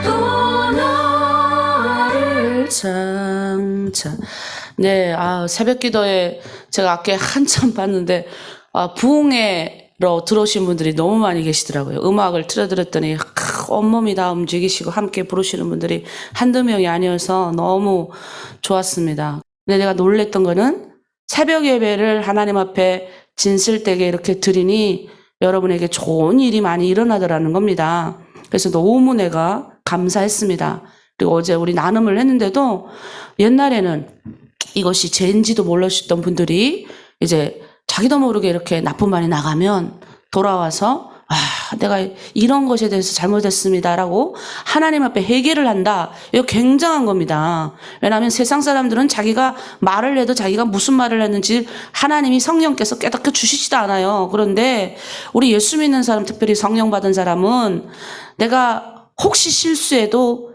또 나를 장차. 네, 새벽 기도에 제가 아까 한참 봤는데, 부흥회로 들어오신 분들이 너무 많이 계시더라고요. 음악을 틀어드렸더니, 온몸이 다 움직이시고 함께 부르시는 분들이 한두 명이 아니어서 너무 좋았습니다. 근데 내가 놀랬던 거는 새벽 예배를 하나님 앞에 진실되게 이렇게 드리니 여러분에게 좋은 일이 많이 일어나더라는 겁니다. 그래서 너무 내가 감사했습니다. 그리고 어제 우리 나눔을 했는데도 옛날에는 이것이 죄인지도 몰랐던 분들이 이제 자기도 모르게 이렇게 나쁜 말이 나가면 돌아와서 내가 이런 것에 대해서 잘못했습니다라고 하나님 앞에 회개를 한다. 이거 굉장한 겁니다. 왜냐하면 세상 사람들은 자기가 말을 해도 자기가 무슨 말을 했는지 하나님이 성령께서 깨닫게 주시지도 않아요. 그런데 우리 예수 믿는 사람, 특별히 성령 받은 사람은 내가 혹시 실수해도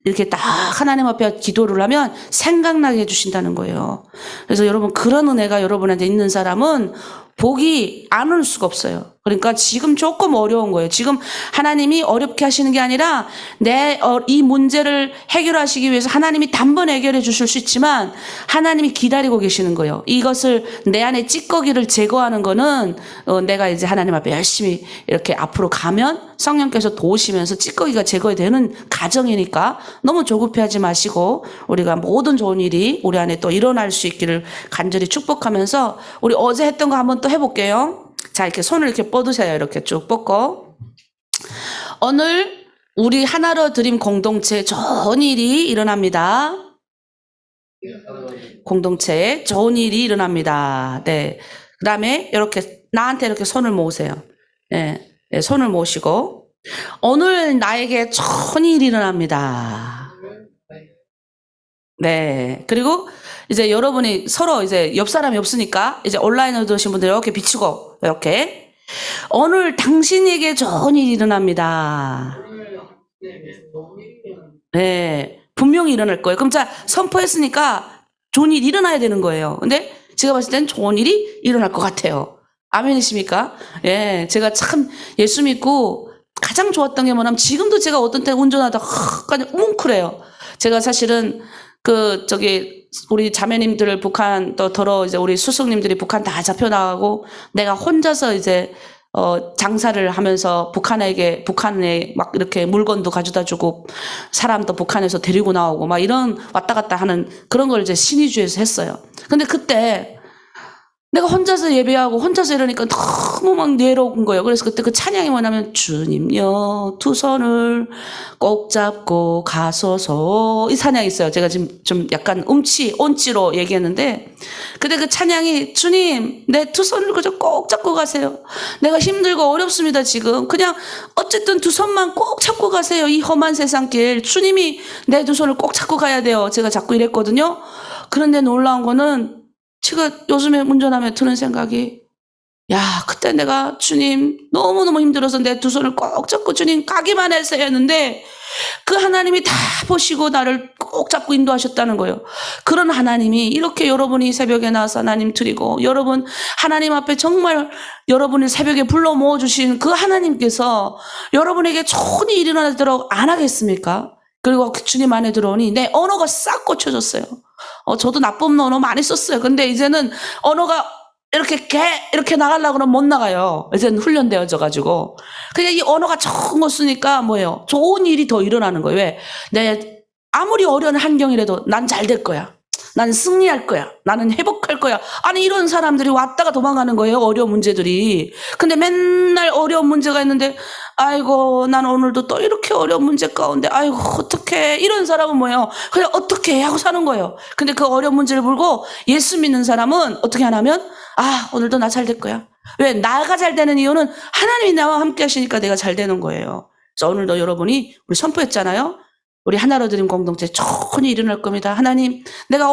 이렇게 딱 하나님 앞에 기도를 하면 생각나게 해주신다는 거예요. 그래서 여러분, 그런 은혜가 여러분한테 있는 사람은 복이 안 올 수가 없어요. 그러니까 지금 조금 어려운 거예요. 지금 하나님이 어렵게 하시는 게 아니라 이 문제를 해결하시기 위해서 하나님이 단번에 해결해 주실 수 있지만 하나님이 기다리고 계시는 거예요. 이것을 내 안에 찌꺼기를 제거하는 거는 내가 이제 하나님 앞에 열심히 이렇게 앞으로 가면 성령께서 도우시면서 찌꺼기가 제거되는 과정이니까 너무 조급해하지 마시고 우리가 모든 좋은 일이 우리 안에 또 일어날 수 있기를 간절히 축복하면서 우리 어제 했던 거 한번 또 해볼게요. 자, 이렇게 손을 이렇게 뻗으세요. 이렇게 쭉 뻗고. 오늘 우리 하나로 드림 공동체에 좋은 일이 일어납니다. 공동체에 좋은 일이 일어납니다. 네. 그 다음에 이렇게 나한테 이렇게 손을 모으세요. 네. 네, 손을 모으시고. 오늘 나에게 좋은 일이 일어납니다. 네. 그리고 이제 여러분이 서로 이제 옆 사람이 없으니까 이제 온라인으로 들으신 분들 이렇게 비추고 이렇게 오늘 당신에게 좋은 일이 일어납니다. 네. 분명히 일어날 거예요. 그럼 자, 선포했으니까 좋은 일이 일어나야 되는 거예요. 근데 제가 봤을 땐 좋은 일이 일어날 것 같아요. 아멘이십니까? 예. 제가 참 예수 믿고 가장 좋았던 게 뭐냐면 지금도 제가 어떤 때 운전하다 그냥 뭉클해요. 제가 사실은 우리 자매님들 북한 또 이제 우리 수석님들이 북한 다 잡혀나가고 내가 혼자서 이제 장사를 하면서 북한에 막 이렇게 물건도 가져다 주고 사람도 북한에서 데리고 나오고 막 이런 왔다 갔다 하는 그런 걸 이제 신의주에서 했어요. 근데 그때 내가 혼자서 예배하고 혼자서 이러니까 너무 막 외로운 거예요. 그래서 그때 그 찬양이 뭐냐면 주님여 두 손을 꼭 잡고 가소서 이 찬양이 있어요. 제가 지금 좀 약간 온치로 얘기했는데 근데 그 찬양이 주님 내 두 손을 그저 꼭 잡고 가세요. 내가 힘들고 어렵습니다 지금. 그냥 어쨌든 두 손만 꼭 잡고 가세요. 이 험한 세상길 주님이 내 두 손을 꼭 잡고 가야 돼요. 제가 자꾸 이랬거든요. 그런데 놀라운 거는 제가 요즘에 운전하며 드는 생각이 그때 내가 주님 너무너무 힘들어서 내 두 손을 꼭 잡고 주님 가기만 했어야 했는데 그 하나님이 다 보시고 나를 꼭 잡고 인도하셨다는 거예요. 그런 하나님이 이렇게 여러분이 새벽에 나와서 하나님 드리고 여러분 하나님 앞에 정말 여러분을 새벽에 불러 모아주신 그 하나님께서 여러분에게 좋은 일이 일어나도록 안 하겠습니까? 그리고 주님 안에 들어오니 내 언어가 싹 고쳐졌어요. 저도 나쁜 언어 많이 썼어요. 근데 이제는 언어가 이렇게 나가려고 그러면 못 나가요. 이제는 훈련되어져가지고. 그냥 이 언어가 좋은 거 쓰니까 뭐예요? 좋은 일이 더 일어나는 거예요. 왜? 아무리 어려운 환경이라도 난 잘 될 거야. 나는 승리할 거야. 나는 회복할 거야. 아니 이런 사람들이 왔다가 도망가는 거예요. 어려운 문제들이. 근데 맨날 어려운 문제가 있는데 아이고 난 오늘도 또 이렇게 어려운 문제 가운데 아이고 어떡해. 이런 사람은 뭐예요? 그냥 어떻게 해 하고 사는 거예요. 근데 그 어려운 문제를 물고 예수 믿는 사람은 어떻게 하냐면 오늘도 나 잘 될 거야. 왜? 나가 잘 되는 이유는 하나님이 나와 함께 하시니까 내가 잘 되는 거예요. 그래서 오늘도 여러분이 우리 선포했잖아요. 우리 하나로 드림 공동체 좋은 일이 일어날 겁니다. 하나님, 내가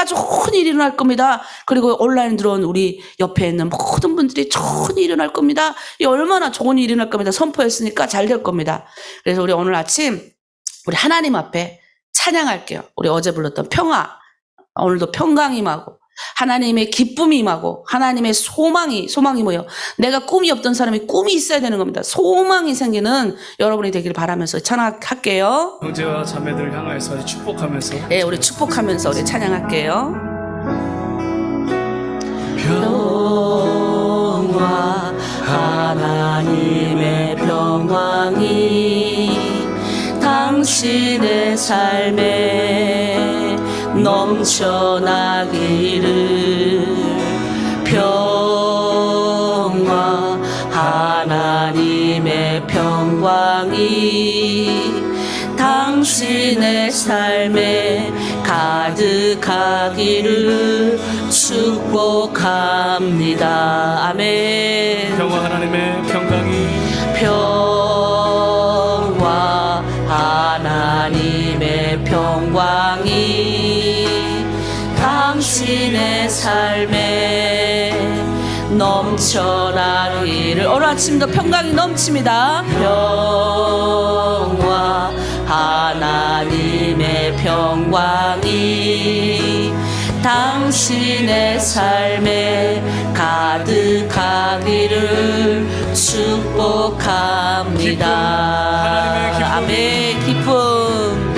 좋은 일이 일어날 겁니다. 그리고 온라인 들어온 우리 옆에 있는 모든 분들이 좋은 일이 일어날 겁니다. 이 얼마나 좋은 일이 일어날 겁니다. 선포했으니까 잘 될 겁니다. 그래서 우리 오늘 아침 우리 하나님 앞에 찬양할게요. 우리 어제 불렀던 평화, 오늘도 평강 임하고 하나님의 기쁨이 임하고 하나님의 소망이 뭐예요? 내가 꿈이 없던 사람이 꿈이 있어야 되는 겁니다. 소망이 생기는 여러분이 되길 바라면서 찬양할게요. 형제와 자매들을 향하여서 축복하면서 네, 우리 축복하면서 우리 찬양할게요. 평화 하나님의 평강이 당신의 삶에 넘쳐나기를. 평화 하나님의 평강이 당신의 삶에 가득하기를 축복합니다. 아멘. 평화 하나님의 평강이 평화 하나님의 평강이 당신의 삶에 넘쳐나기를. 오늘 아침도 평강이 넘칩니다. 평화 하나님의 평강이 당신의 삶에 가득하기를 축복합니다. 아멘. 기쁨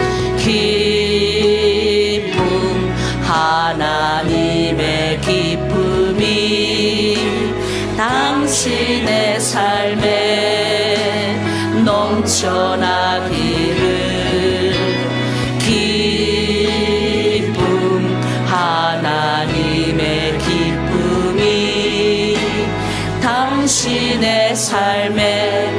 하나님의 기쁨이 당신의 삶에 넘쳐나기를. 기쁨 하나님의 기쁨이 당신의 삶에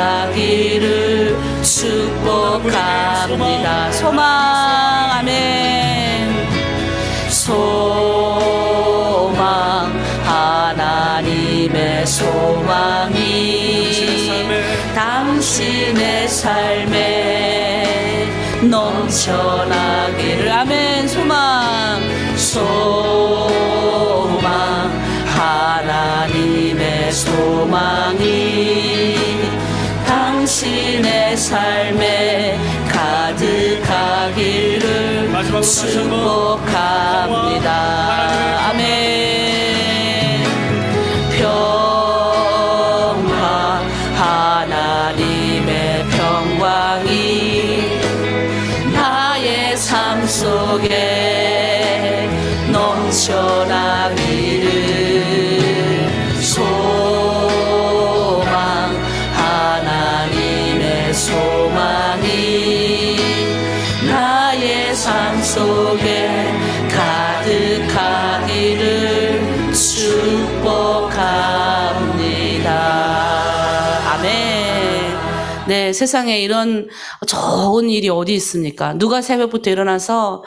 가득하기를 축복합니다. 소망. 아멘. 소망 하나님의 소망이 당신의 삶에 넘쳐나기를. 아멘. 소망 하나님의 소망이 당신의 삶에 가득하기를 축복합니다. 아멘. 평화 하나님의 평강이 나의 삶 속에 넘쳐나기를. 소망 하나님의 소망이 나의 삶 속에 가득하기를 축복합니다. 아멘. 네, 세상에 이런 좋은 일이 어디 있습니까? 누가 새벽부터 일어나서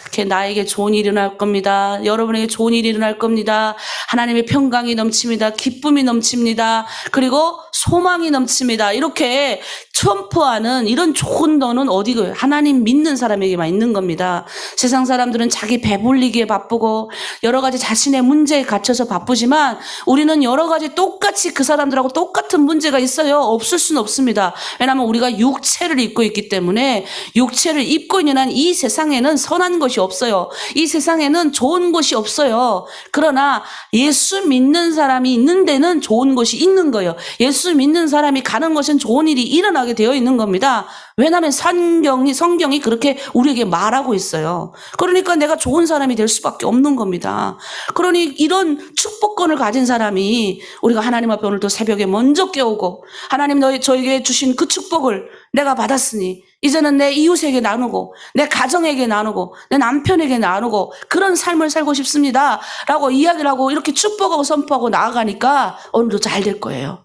이렇게 나에게 좋은 일이 일어날 겁니다. 여러분에게 좋은 일이 일어날 겁니다. 하나님의 평강이 넘칩니다. 기쁨이 넘칩니다. 그리고 소망이 넘칩니다. 이렇게 선포하는 이런 좋은 너는 어디고요? 하나님 믿는 사람에게만 있는 겁니다. 세상 사람들은 자기 배불리기에 바쁘고 여러 가지 자신의 문제에 갇혀서 바쁘지만 우리는 여러 가지 똑같이 그 사람들하고 똑같은 문제가 있어요. 없을 수는 없습니다. 왜냐하면 우리가 육체를 입고 있기 때문에 육체를 입고 있는 한 이 세상에는 선한 것이 없어요. 이 세상에는 좋은 것이 없어요. 그러나 예수 믿는 사람이 있는 데는 좋은 것이 있는 거예요. 예수 믿는 사람이 가는 것은 좋은 일이 일어나게 되어 있는 겁니다. 왜냐하면 성경이 그렇게 우리에게 말하고 있어요. 그러니까 내가 좋은 사람이 될 수밖에 없는 겁니다. 그러니 이런 축복권을 가진 사람이 우리가 하나님 앞에 오늘도 새벽에 먼저 깨우고 하나님 저에게 주신 그 축복을 내가 받았으니 이제는 내 이웃에게 나누고 내 가정에게 나누고 내 남편에게 나누고 그런 삶을 살고 싶습니다 라고 이야기를 하고 이렇게 축복하고 선포하고 나아가니까 오늘도 잘 될 거예요.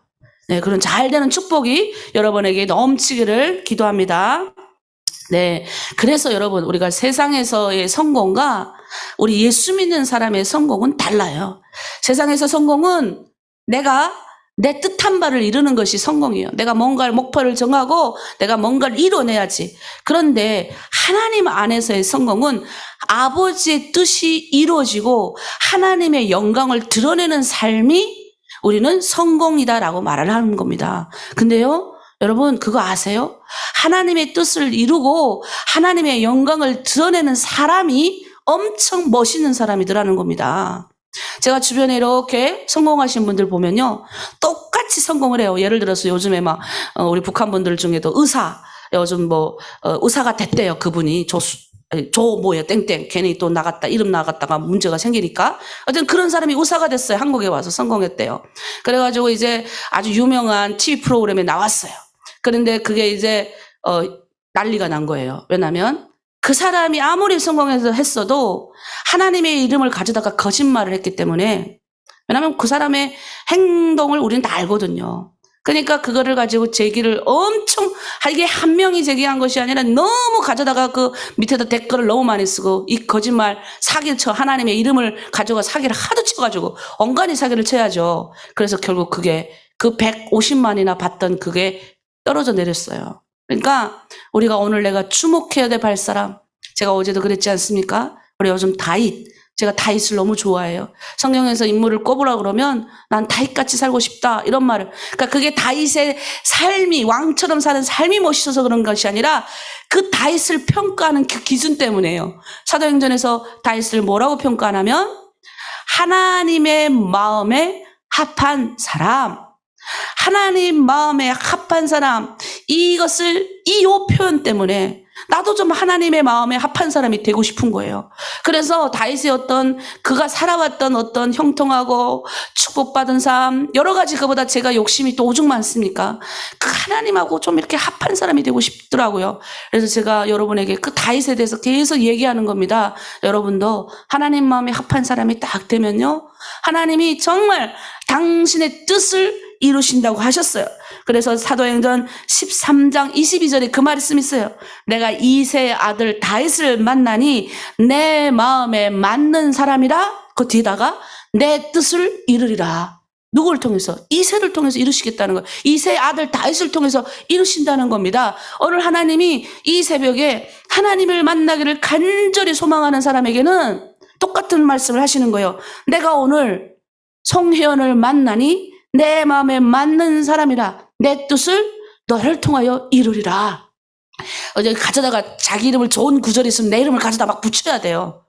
네, 그런 잘 되는 축복이 여러분에게 넘치기를 기도합니다. 네, 그래서 여러분 우리가 세상에서의 성공과 우리 예수 믿는 사람의 성공은 달라요. 세상에서 성공은 내가 내 뜻한 바를 이루는 것이 성공이에요. 내가 뭔가를 목표를 정하고 내가 뭔가를 이뤄내야지. 그런데 하나님 안에서의 성공은 아버지의 뜻이 이루어지고 하나님의 영광을 드러내는 삶이 우리는 성공이다라고 말을 하는 겁니다. 근데요, 여러분 그거 아세요? 하나님의 뜻을 이루고 하나님의 영광을 드러내는 사람이 엄청 멋있는 사람이더라는 겁니다. 제가 주변에 이렇게 성공하신 분들 보면요, 똑같이 성공을 해요. 예를 들어서 요즘에 막 우리 북한 분들 중에도 요즘 의사가 됐대요. 그분이 뭐예요 땡땡 괜히 또 나갔다 이름 나갔다가 문제가 생기니까 어쨌든 그런 사람이 의사가 됐어요. 한국에 와서 성공했대요. 그래가지고 이제 아주 유명한 TV 프로그램에 나왔어요. 그런데 그게 이제 난리가 난 거예요. 왜냐하면 그 사람이 아무리 성공해서 했어도 하나님의 이름을 가져다가 거짓말을 했기 때문에, 왜냐하면 그 사람의 행동을 우리는 다 알거든요. 그러니까 그거를 가지고 제기를 엄청, 이게 한 명이 제기한 것이 아니라 너무 가져다가 그 밑에다 댓글을 너무 많이 쓰고, 이 거짓말 사기를 쳐, 하나님의 이름을 가져가 사기를 하도 쳐가지고 온갖이 사기를 쳐야죠. 그래서 결국 그게 그 150만이나 받던 그게 떨어져 내렸어요. 그러니까 우리가 오늘 내가 주목해야 될 발사람, 제가 어제도 그랬지 않습니까? 우리 요즘 제가 다윗을 너무 좋아해요. 성경에서 인물을 꼽으라 그러면 난 다윗같이 살고 싶다 이런 말을, 그러니까 그게 다윗의 삶이, 왕처럼 사는 삶이 멋있어서 그런 것이 아니라 그 다윗을 평가하는 그 기준 때문에요. 사도행전에서 다윗을 뭐라고 평가하냐면 하나님의 마음에 합한 사람, 하나님 마음에 합한 사람, 이것을 이 표현 때문에 나도 좀 하나님의 마음에 합한 사람이 되고 싶은 거예요. 그래서 다윗의 그가 살아왔던 어떤 형통하고 축복받은 삶, 여러 가지, 그보다 제가 욕심이 또 오죽 많습니까? 그 하나님하고 좀 이렇게 합한 사람이 되고 싶더라고요. 그래서 제가 여러분에게 그 다윗에 대해서 계속 얘기하는 겁니다. 여러분도 하나님 마음에 합한 사람이 딱 되면요, 하나님이 정말 당신의 뜻을 이루신다고 하셨어요. 그래서 사도행전 13장 22절에 그 말씀이 있어요. 내가 이새의 아들 다윗을 만나니 내 마음에 맞는 사람이라, 그 뒤에다가 내 뜻을 이루리라. 누구를 통해서? 이새를 통해서 이루시겠다는 거예요. 이새의 아들 다윗을 통해서 이루신다는 겁니다. 오늘 하나님이 이 새벽에 하나님을 만나기를 간절히 소망하는 사람에게는 똑같은 말씀을 하시는 거예요. 내가 오늘 송혜연을 만나니 내 마음에 맞는 사람이라, 내 뜻을 너를 통하여 이루리라. 어제 가져다가 자기 이름을, 좋은 구절이 있으면 내 이름을 가져다 막 붙여야 돼요.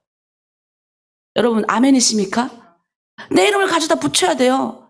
여러분 아멘이십니까? 내 이름을 가져다 붙여야 돼요.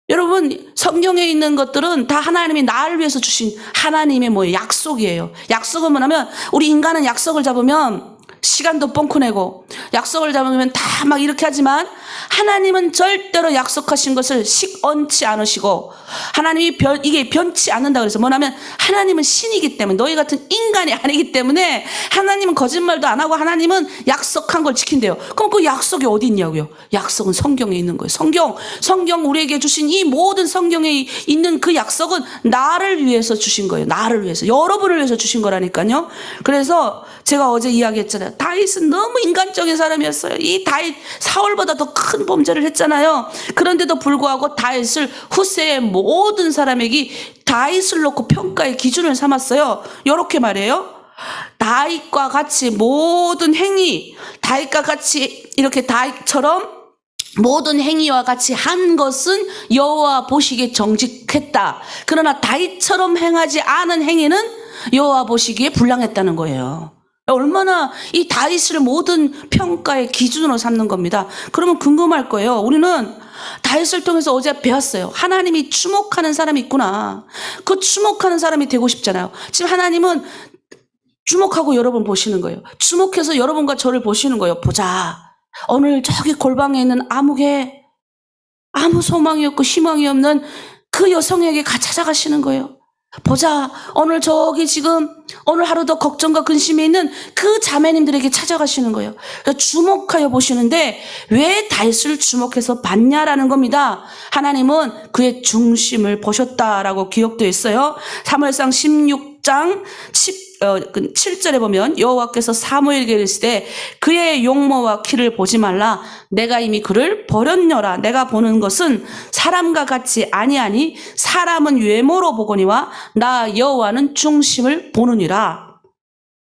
여러분 성경에 있는 것들은 다 하나님이 나를 위해서 주신 하나님의 약속이에요. 약속은 뭐냐면, 우리 인간은 약속을 잡으면 시간도 뻥크 내고 약속을 잡으면 다 막 이렇게 하지만, 하나님은 절대로 약속하신 것을 얹지 않으시고, 하나님이 이게 변치 않는다 그래서 뭐냐면, 하나님은 신이기 때문에, 너희 같은 인간이 아니기 때문에 하나님은 거짓말도 안 하고 하나님은 약속한 걸 지킨대요. 그럼 그 약속이 어디 있냐고요? 약속은 성경에 있는 거예요. 성경 우리에게 주신 이 모든 성경에 있는 그 약속은 나를 위해서 주신 거예요. 나를 위해서, 여러분을 위해서 주신 거라니까요. 그래서 제가 어제 이야기했잖아요. 다윗은 너무 인간적인 사람이었어요. 이 다윗 사울보다 더 큰 범죄를 했잖아요. 그런데도 불구하고 다윗을 후세의 모든 사람에게 다윗을 놓고 평가의 기준을 삼았어요. 이렇게 말해요. 다윗과 같이 모든 행위, 다윗과 같이 이렇게 다윗처럼 모든 행위와 같이 한 것은 여호와 보시기에 정직했다. 그러나 다윗처럼 행하지 않은 행위는 여호와 보시기에 불량했다는 거예요. 얼마나 이 다윗을 모든 평가의 기준으로 삼는 겁니다. 그러면 궁금할 거예요. 우리는 다윗을 통해서 어제 배웠어요. 하나님이 주목하는 사람이 있구나. 그 주목하는 사람이 되고 싶잖아요. 지금 하나님은 주목하고 여러분 보시는 거예요. 주목해서 여러분과 저를 보시는 거예요. 보자, 오늘 저기 골방에 있는 아무개, 아무 소망이 없고 희망이 없는 그 여성에게 찾아가시는 거예요. 보자, 오늘 저기 지금 오늘 하루도 걱정과 근심이 있는 그 자매님들에게 찾아가시는 거예요. 그러니까 주목하여 보시는데, 왜 다윗을 주목해서 봤냐라는 겁니다. 하나님은 그의 중심을 보셨다라고 기록되어 있어요. 사무엘상 16장 7절에 보면 여호와께서 사무엘에게 이르시되 그의 용모와 키를 보지 말라. 내가 이미 그를 버렸노라. 내가 보는 것은 사람과 같이 아니하니 사람은 외모로 보거니와 나 여호와는 중심을 보느니라.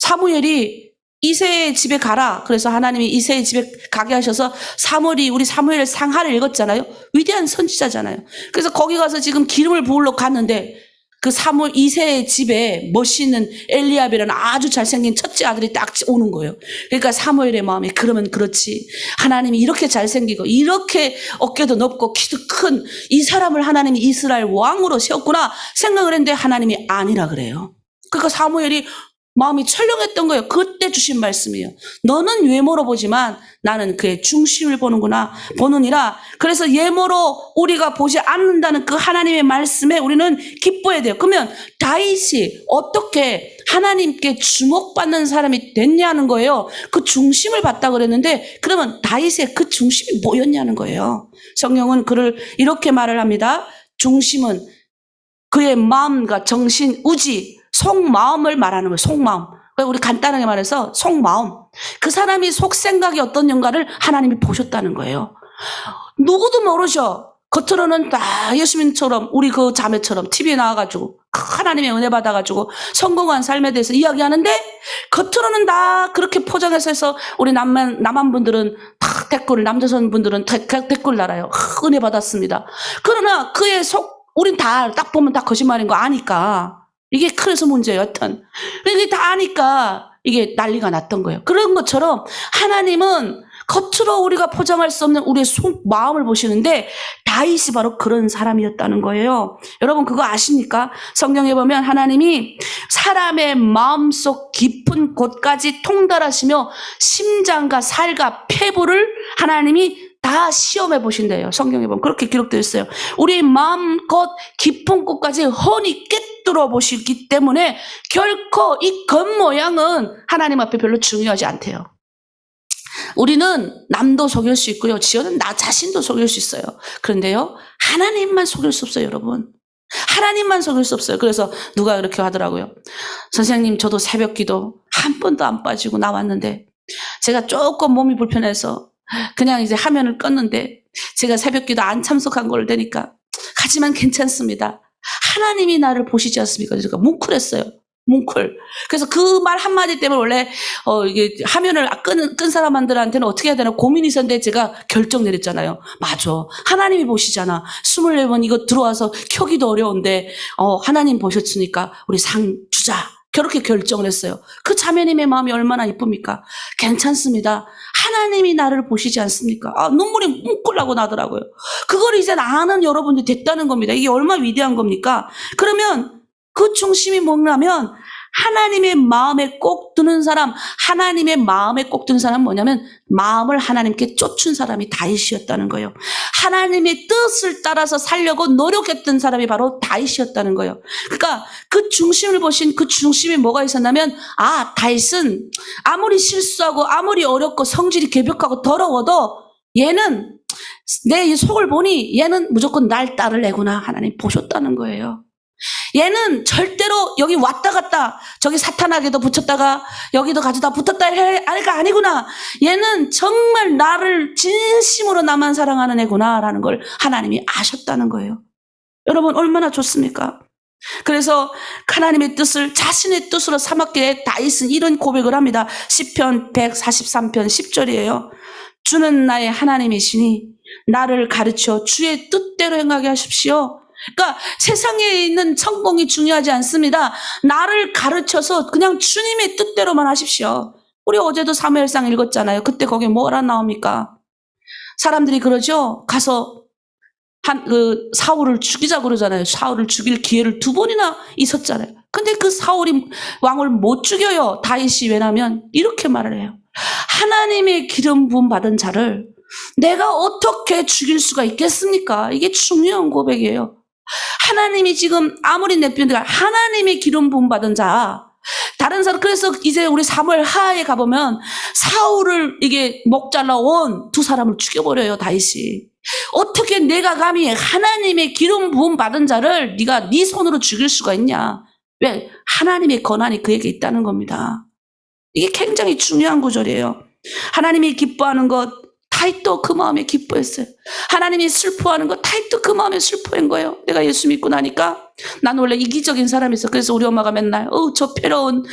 사무엘이 이새의 집에 가라. 그래서 하나님이 이새의 집에 가게 하셔서 우리 사무엘 상하를 읽었잖아요. 위대한 선지자잖아요. 그래서 거기 가서 지금 기름을 부으러 갔는데 그 사무엘 2세의 집에 멋있는 엘리압이라는 아주 잘생긴 첫째 아들이 딱 오는 거예요. 그러니까 사무엘의 마음이 그러면 그렇지. 하나님이 이렇게 잘생기고 이렇게 어깨도 높고 키도 큰 이 사람을 하나님이 이스라엘 왕으로 세웠구나 생각을 했는데 하나님이 아니라 그래요. 그러니까 사무엘이 마음이 철렁했던 거예요. 그때 주신 말씀이에요. 너는 외모로 보지만 나는 그의 중심을 보느니라. 그래서 외모로 우리가 보지 않는다는 그 하나님의 말씀에 우리는 기뻐해야 돼요. 그러면 다윗이 어떻게 하나님께 주목받는 사람이 됐냐는 거예요. 그 중심을 봤다 그랬는데 그러면 다윗의 그 중심이 뭐였냐는 거예요. 성경은 그를 이렇게 말을 합니다. 중심은 그의 마음과 정신, 의지, 속마음을 말하는 거예요. 속마음. 우리 간단하게 말해서 속마음. 그 사람이 속생각이 어떤가를 하나님이 보셨다는 거예요. 누구도 모르셔. 겉으로는 다 예수님처럼 우리 그 자매처럼 TV에 나와가지고 하나님의 은혜 받아가지고 성공한 삶에 대해서 이야기하는데 겉으로는 다 그렇게 포장해서 해서 우리 남한 분들은 다 댓글, 남조선 분들은 댓글 달아요. 은혜 받았습니다. 그러나 그의 우린 다 딱 보면 다 거짓말인 거 아니까 이게 그래서 문제예요. 여튼 이게 다 아니까 이게 난리가 났던 거예요. 그런 것처럼 하나님은 겉으로 우리가 포장할 수 없는 우리의 속 마음을 보시는데 다윗이 바로 그런 사람이었다는 거예요. 여러분 그거 아십니까? 성경에 보면 하나님이 사람의 마음속 깊은 곳까지 통달하시며 심장과 살과 폐부를 하나님이 다 시험해 보신대요. 성경에 보면 그렇게 기록되어 있어요. 우리 마음껏 깊은 곳까지 훤히 꿰뚫어 보시기 때문에 결코 이 겉모양은 하나님 앞에 별로 중요하지 않대요. 우리는 남도 속일 수 있고요. 지어는 나 자신도 속일 수 있어요. 그런데요, 하나님만 속일 수 없어요, 여러분. 하나님만 속일 수 없어요. 그래서 누가 이렇게 하더라고요. 선생님, 저도 새벽 기도 한 번도 안 빠지고 나왔는데 제가 조금 몸이 불편해서 그냥 이제 화면을 껐는데 제가 새벽 기도 안 참석한 걸 되니까 하지만 괜찮습니다. 하나님이 나를 보시지 않습니까? 제가 뭉클했어요. 뭉클. 그래서 그 말 한마디 때문에 원래 이게 화면을 끈 사람들한테는 어떻게 해야 되나 고민이 있었는데 제가 결정 내렸잖아요. 맞아. 하나님이 보시잖아. 24번 이거 들어와서 켜기도 어려운데 하나님 보셨으니까 우리 상 주자. 그렇게 결정을 했어요. 그 자매님의 마음이 얼마나 이쁩니까? 괜찮습니다. 하나님이 나를 보시지 않습니까? 눈물이 뭉클 나고 나더라고요. 그걸 이제 아는 여러분들이 됐다는 겁니다. 이게 얼마나 위대한 겁니까? 그러면 그 중심이 뭐냐면 하나님의 마음에 꼭 드는 사람, 하나님의 마음에 꼭 드는 사람은 뭐냐면 마음을 하나님께 쫓은 사람이 다윗이었다는 거예요. 하나님의 뜻을 따라서 살려고 노력했던 사람이 바로 다윗이었다는 거예요. 그러니까 그 중심을 보신 그 중심에 뭐가 있었냐면 다윗은 아무리 실수하고 아무리 어렵고 성질이 개벽하고 더러워도 얘는 내 속을 보니 얘는 무조건 날 따를 애구나 하나님 보셨다는 거예요. 얘는 절대로 여기 왔다 갔다 저기 사탄에게도 붙였다가 여기도 가져다 붙었다 할 애가 아니구나. 얘는 정말 나를 진심으로 나만 사랑하는 애구나 라는 걸 하나님이 아셨다는 거예요. 여러분 얼마나 좋습니까? 그래서 하나님의 뜻을 자신의 뜻으로 삼았기에 다윗은 이런 고백을 합니다. 시편 143편 10절이에요. 주는 나의 하나님이시니 나를 가르쳐 주의 뜻대로 행하게 하십시오. 그러니까 세상에 있는 성공이 중요하지 않습니다. 나를 가르쳐서 그냥 주님의 뜻대로만 하십시오. 우리 어제도 사무엘상 읽었잖아요. 그때 거기에 뭐라 나옵니까? 사람들이 그러죠. 가서 사울을 죽이자고 그러잖아요. 사울을 죽일 기회를 2번이나 있었잖아요. 근데 그 사울이 왕을 못 죽여요. 다윗이. 왜냐면 이렇게 말을 해요. 하나님의 기름 부음 받은 자를 내가 어떻게 죽일 수가 있겠습니까? 이게 중요한 고백이에요. 하나님이 지금 아무리 내편들 하나님의 기름 부음 받은 자, 다른 사람. 그래서 이제 우리 사무엘 하에 가보면 사울을 이게 목 잘라 온 2 사람을 죽여버려요. 다윗이. 어떻게 내가 감히 하나님의 기름 부음 받은 자를 네가 네 손으로 죽일 수가 있냐? 왜? 하나님의 권한이 그에게 있다는 겁니다. 이게 굉장히 중요한 구절이에요. 하나님이 기뻐하는 것 다윗도 그 마음에 기뻐했어요. 하나님이 슬퍼하는 거 다윗도 그 마음에 슬퍼한 거예요. 내가 예수 믿고 나니까 난 원래 이기적인 사람이었어. 그래서 우리 엄마가 맨날 저 패러운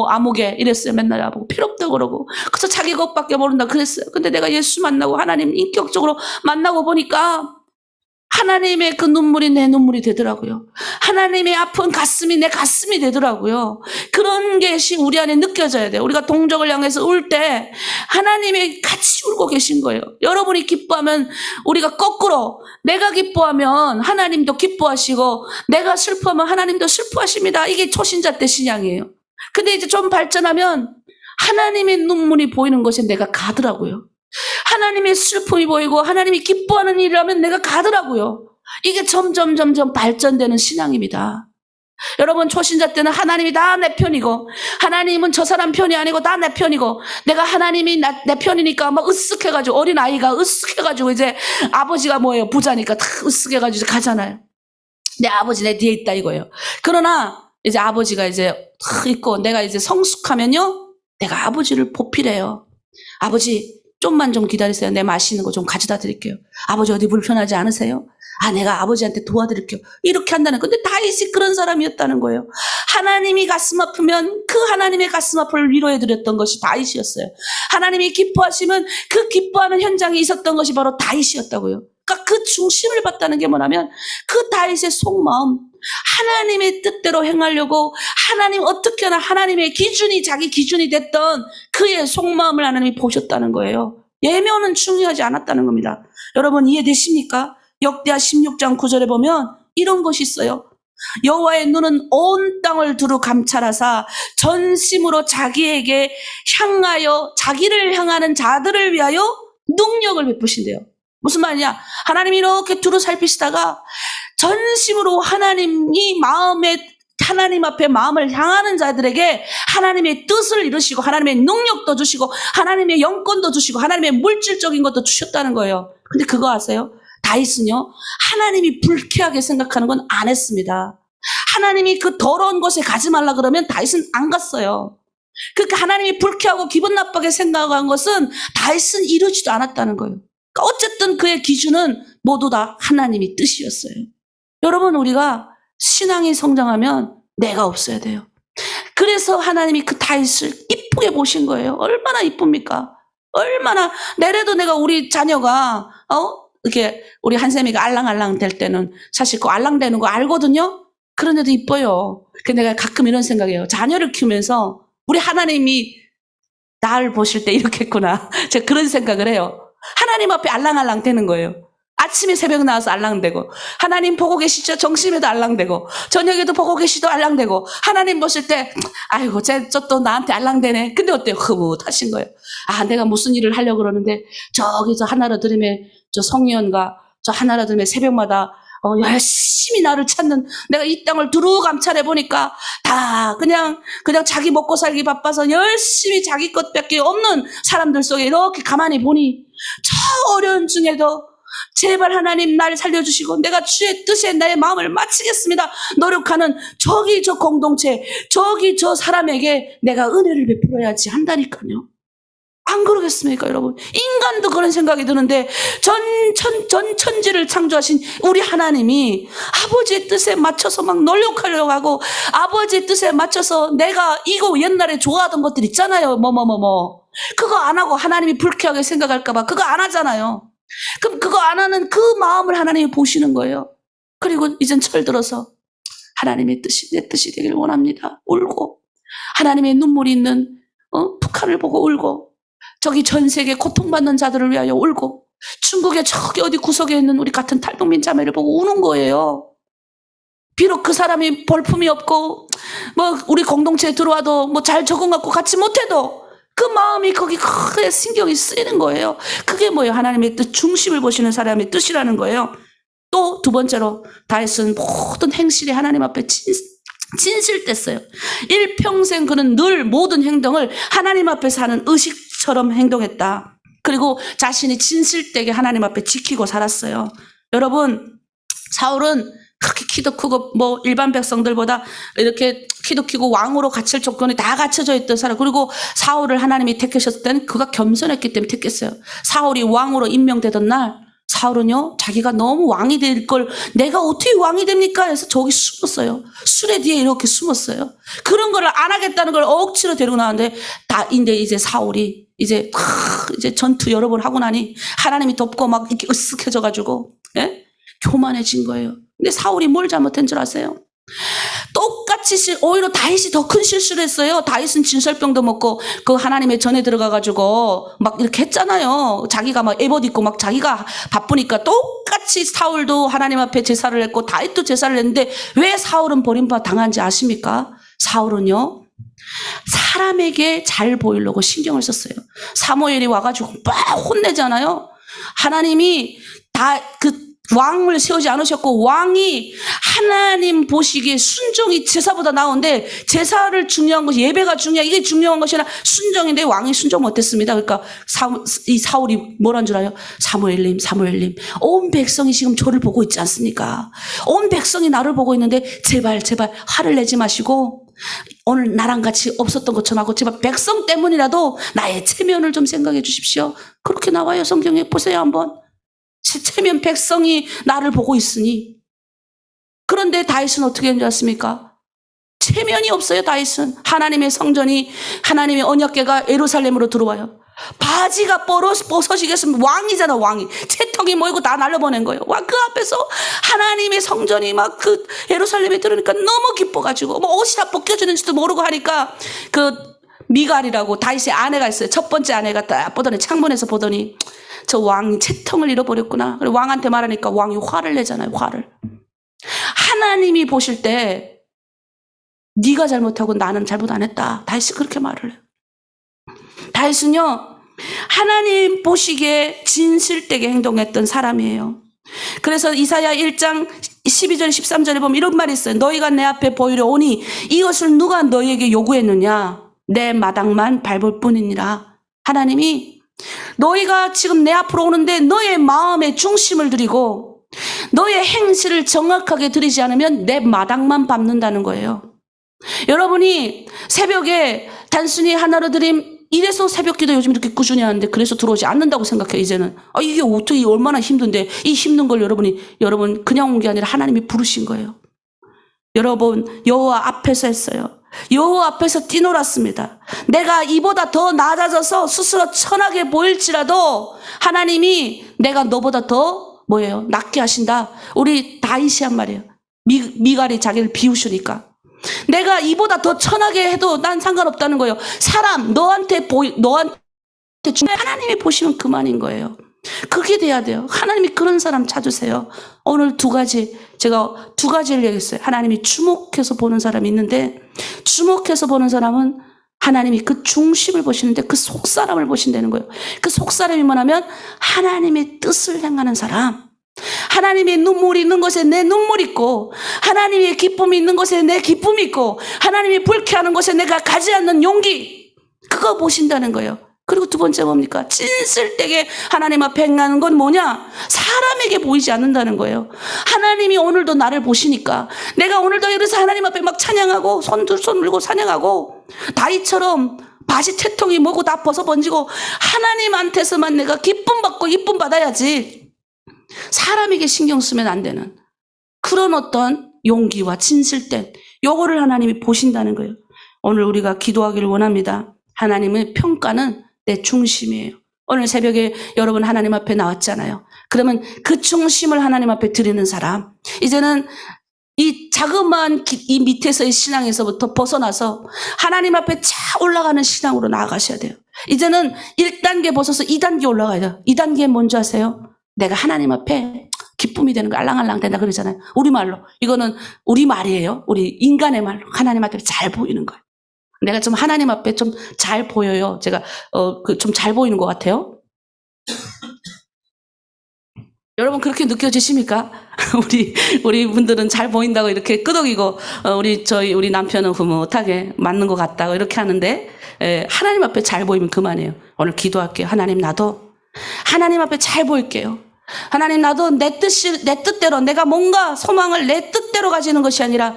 아무개 이랬어요. 맨날 나보고 필요없다고 그러고 그래서 자기 것밖에 모른다 그랬어요. 근데 내가 예수 만나고 하나님 인격적으로 만나고 보니까 하나님의 그 눈물이 내 눈물이 되더라고요. 하나님의 아픈 가슴이 내 가슴이 되더라고요. 그런 것이 우리 안에 느껴져야 돼요. 우리가 동족을 향해서 울 때 하나님이 같이 울고 계신 거예요. 여러분이 기뻐하면 우리가 거꾸로 내가 기뻐하면 하나님도 기뻐하시고 내가 슬퍼하면 하나님도 슬퍼하십니다. 이게 초신자 때 신앙이에요. 근데 이제 좀 발전하면 하나님의 눈물이 보이는 곳에 내가 가더라고요. 하나님의 슬픔이 보이고 하나님이 기뻐하는 일이라면 내가 가더라고요. 이게 점점 발전되는 신앙입니다. 여러분 초신자 때는 하나님이 다 내 편이고 하나님은 저 사람 편이 아니고 다 내 편이고 내가 하나님이 내 편이니까 막 으쓱해가지고 어린아이가 으쓱해가지고 이제 아버지가 뭐예요? 부자니까 다 으쓱해가지고 이제 가잖아요. 내 아버지 내 뒤에 있다 이거예요. 그러나 이제 아버지가 이제 탁 있고 내가 이제 성숙하면요 내가 아버지를 보필해요. 아버지 좀만 좀 기다리세요. 내 맛있는 거 좀 가져다 드릴게요. 아버지 어디 불편하지 않으세요? 아, 내가 아버지한테 도와드릴게요. 이렇게 한다는. 근데 다윗이 그런 사람이었다는 거예요. 하나님이 가슴 아프면 그 하나님의 가슴 아픔을 위로해드렸던 것이 다윗이었어요. 하나님이 기뻐하시면 그 기뻐하는 현장에 있었던 것이 바로 다윗이었다고요. 그러니까 그 중심을 봤다는 게 뭐냐면 그 다윗의 속마음, 하나님의 뜻대로 행하려고 하나님 어떻게 하나 하나님의 기준이 자기 기준이 됐던 그의 속마음을 하나님이 보셨다는 거예요. 예면은 중요하지 않았다는 겁니다. 여러분 이해되십니까? 역대하 16장 9절에 보면 이런 것이 있어요. 여호와의 눈은 온 땅을 두루 감찰하사 전심으로 자기에게 향하여 자기를 향하는 자들을 위하여 능력을 베푸신대요. 무슨 말이냐? 하나님이 이렇게 두루 살피시다가 전심으로 하나님이 하나님 앞에 마음을 향하는 자들에게 하나님의 뜻을 이루시고 하나님의 능력도 주시고 하나님의 영권도 주시고 하나님의 물질적인 것도 주셨다는 거예요. 근데 그거 아세요? 다윗은요 하나님이 불쾌하게 생각하는 건 안 했습니다. 하나님이 그 더러운 곳에 가지 말라 그러면 다윗은 안 갔어요. 그러니까 하나님이 불쾌하고 기분 나쁘게 생각한 것은 다윗은 이루지도 않았다는 거예요. 그러니까 어쨌든 그의 기준은 모두 다 하나님의 뜻이었어요. 여러분 우리가 신앙이 성장하면 내가 없어야 돼요. 그래서 하나님이 그 다윗을 이쁘게 보신 거예요. 얼마나 이쁩니까? 얼마나 내래도 내가 우리 자녀가 이렇게 우리 한샘이가 알랑알랑 될 때는 사실 그 알랑대는 거 알거든요. 그런데도 이뻐요. 근데 내가 가끔 이런 생각해요. 자녀를 키우면서 우리 하나님이 나를 보실 때 이렇게 했구나. 제가 그런 생각을 해요. 하나님 앞에 알랑알랑 되는 거예요. 아침에 새벽 나와서 알랑대고 하나님 보고 계시죠? 정심에도 알랑대고 저녁에도 보고 계시도 알랑대고 하나님 보실 때 아이고 저 또 나한테 알랑대네. 근데 어때요? 흐뭇하신 거예요. 아 내가 무슨 일을 하려고 그러는데 저기 저 하나로 들으면 저 성의원과 저 하나로 들으면 새벽마다 열심히 나를 찾는 내가 이 땅을 두루 감찰해 보니까 다 그냥 자기 먹고 살기 바빠서 열심히 자기 것밖에 없는 사람들 속에 이렇게 가만히 보니 저 어려운 중에도 제발 하나님 날 살려주시고 내가 주의 뜻에 나의 마음을 마치겠습니다. 노력하는 저기 저 공동체 저기 저 사람에게 내가 은혜를 베풀어야지 한다니까요. 안 그러겠습니까 여러분? 인간도 그런 생각이 드는데 전 천지를 창조하신 우리 하나님이 아버지의 뜻에 맞춰서 막 노력하려고 하고 아버지의 뜻에 맞춰서 내가 이거 옛날에 좋아하던 것들 있잖아요. 그거 안 하고 하나님이 불쾌하게 생각할까 봐 그거 안 하잖아요. 그럼 그거 안 하는 그 마음을 하나님이 보시는 거예요. 그리고 이젠 철들어서 하나님의 뜻이 내 뜻이 되길 원합니다. 울고 하나님의 눈물이 있는 북한을 보고 울고 저기 전 세계 고통받는 자들을 위하여 울고 중국의 저기 어디 구석에 있는 우리 같은 탈북민 자매를 보고 우는 거예요. 비록 그 사람이 볼품이 없고 우리 공동체에 들어와도 잘 적응하고 같이 못해도 그 마음이 거기 크게 신경이 쓰이는 거예요. 그게 뭐예요? 하나님의 뜻 중심을 보시는 사람의 뜻이라는 거예요. 또 두 번째로 다윗은 모든 행실이 하나님 앞에 진실됐어요. 일평생 그는 늘 모든 행동을 하나님 앞에서 하는 의식처럼 행동했다. 그리고 자신이 진실되게 하나님 앞에 지키고 살았어요. 여러분 사울은 그렇게 키도 크고 일반 백성들보다 이렇게 키도 크고 왕으로 갇힐 조건이 다 갖춰져 있던 사람. 그리고 사울을 하나님이 택하셨을 때는 그가 겸손했기 때문에 택했어요. 사울이 왕으로 임명되던 날 사울은요 자기가 너무 왕이 될 걸 내가 어떻게 왕이 됩니까 해서 저기 숨었어요. 수레 뒤에 이렇게 숨었어요. 그런 걸 안 하겠다는 걸 억지로 데리고 나왔는데 근데 이제 사울이 이제 전투 여러 번 하고 나니 하나님이 돕고 막 이렇게 으쓱해져 가지고 교만해진 거예요. 근데 사울이 뭘 잘못한 줄 아세요? 똑같이 오히려 다윗이 더 큰 실수를 했어요. 다윗은 진설병도 먹고 그 하나님의 전에 들어가가지고 막 이렇게 했잖아요. 자기가 막 에봇 입고 막 자기가 바쁘니까 똑같이 사울도 하나님 앞에 제사를 했고 다윗도 제사를 했는데 왜 사울은 버림받아 당한지 아십니까? 사울은요, 사람에게 잘 보이려고 신경을 썼어요. 사무엘이 와가지고 막 혼내잖아요. 하나님이 다 왕을 세우지 않으셨고 왕이 하나님 보시기에 순종이 제사보다 나은데 제사를 중요한 것이 예배가 이게 중요한 것이 아니라 순종인데 왕이 순종 못했습니다. 그러니까 이 사울이 뭐란 줄 알아요? 사무엘님 온 백성이 지금 저를 보고 있지 않습니까? 온 백성이 나를 보고 있는데 제발 화를 내지 마시고 오늘 나랑 같이 없었던 것처럼 하고 제발 백성 때문이라도 나의 체면을 좀 생각해 주십시오. 그렇게 나와요. 성경에 보세요 한번. 체면 백성이 나를 보고 있으니. 그런데 다윗은 어떻게 했는지 아십니까? 체면이 없어요. 다윗은. 하나님의 성전이 하나님의 언약궤가 예루살렘으로 들어와요. 바지가 벗어지겠으면 왕이잖아. 왕이 채통이 모이고 다 날려보낸 거예요. 그 앞에서 하나님의 성전이 막 예루살렘에 들어오니까 너무 기뻐가지고 뭐 옷이 다 벗겨지는지도 모르고 하니까 미갈이라고 다윗의 아내가 있어요. 첫 번째 아내가 딱 보더니 창문에서 보더니 저 왕이 채통을 잃어버렸구나. 그리고 왕한테 말하니까 왕이 화를 내잖아요. 화를. 하나님이 보실 때 네가 잘못하고 나는 잘못 안 했다. 다윗이 그렇게 말을 해요. 다윗은요, 하나님 보시기에 진실되게 행동했던 사람이에요. 그래서 이사야 1장 12절 13절에 보면 이런 말이 있어요. 너희가 내 앞에 보이려 오니 이것을 누가 너희에게 요구했느냐? 내 마당만 밟을 뿐이니라. 하나님이 너희가 지금 내 앞으로 오는데 너의 마음의 중심을 드리고 너의 행실을 정확하게 드리지 않으면 내 마당만 밟는다는 거예요. 여러분이 새벽에 단순히 하나로 드림 이래서 새벽기도 요즘 이렇게 꾸준히 하는데 그래서 들어오지 않는다고 생각해요. 이제는 이게 어떻게 얼마나 힘든데 이 힘든 걸 여러분 그냥 온 게 아니라 하나님이 부르신 거예요. 여러분 여호와 앞에서 했어요. 여호와 앞에서 뛰놀았습니다. 내가 이보다 더 낮아져서 스스로 천하게 보일지라도 하나님이 내가 너보다 더 낮게 하신다. 우리 다윗이 한 말이에요. 미갈이 자기를 비우시니까 내가 이보다 더 천하게 해도 난 상관없다는 거예요. 사람 너한테 하나님이 보시면 그만인 거예요. 그게 돼야 돼요. 하나님이 그런 사람 찾으세요. 오늘 제가 두 가지를 얘기했어요. 하나님이 주목해서 보는 사람이 있는데 주목해서 보는 사람은 하나님이 그 중심을 보시는데 그 속사람을 보신다는 거예요. 그 속사람이 뭐냐면 하나님의 뜻을 행하는 사람. 하나님의 눈물이 있는 곳에 내 눈물이 있고 하나님의 기쁨이 있는 곳에 내 기쁨이 있고 하나님이 불쾌하는 곳에 내가 가지 않는 용기, 그거 보신다는 거예요. 그리고 두 번째 뭡니까? 진실되게 하나님 앞에 행하는 건 뭐냐? 사람에게 보이지 않는다는 거예요. 하나님이 오늘도 나를 보시니까 내가 오늘도 이래서 하나님 앞에 막 찬양하고 손 들고 찬양하고 다윗처럼 바지 채통이 뭐고 다 벗어 번지고 하나님한테서만 내가 기쁨 받고 이쁨 받아야지 사람에게 신경 쓰면 안 되는 그런 어떤 용기와 진실된 요거를 하나님이 보신다는 거예요. 오늘 우리가 기도하기를 원합니다. 하나님의 평가는 내 중심이에요. 오늘 새벽에 여러분 하나님 앞에 나왔잖아요. 그러면 그 중심을 하나님 앞에 드리는 사람, 이제는 이 자그마한 이 밑에서의 신앙에서부터 벗어나서 하나님 앞에 차 올라가는 신앙으로 나아가셔야 돼요. 이제는 1단계 벗어서 2단계 올라가야 돼요. 2단계 뭔지 아세요? 내가 하나님 앞에 기쁨이 되는 거 알랑알랑 된다 그러잖아요. 우리말로. 이거는 우리 말이에요. 우리 인간의 말로. 하나님 앞에 잘 보이는 거예요. 내가 좀 하나님 앞에 좀 잘 보여요. 제가 좀 잘 보이는 것 같아요. 여러분 그렇게 느껴지십니까? 우리 분들은 잘 보인다고 이렇게 끄덕이고 우리 남편은 흐뭇하게 맞는 것 같다고 이렇게 하는데 하나님 앞에 잘 보이면 그만해요. 오늘 기도할게요. 하나님 나도 하나님 앞에 잘 보일게요. 하나님 나도 내 뜻대로 내가 뭔가 소망을 내 뜻대로 가지는 것이 아니라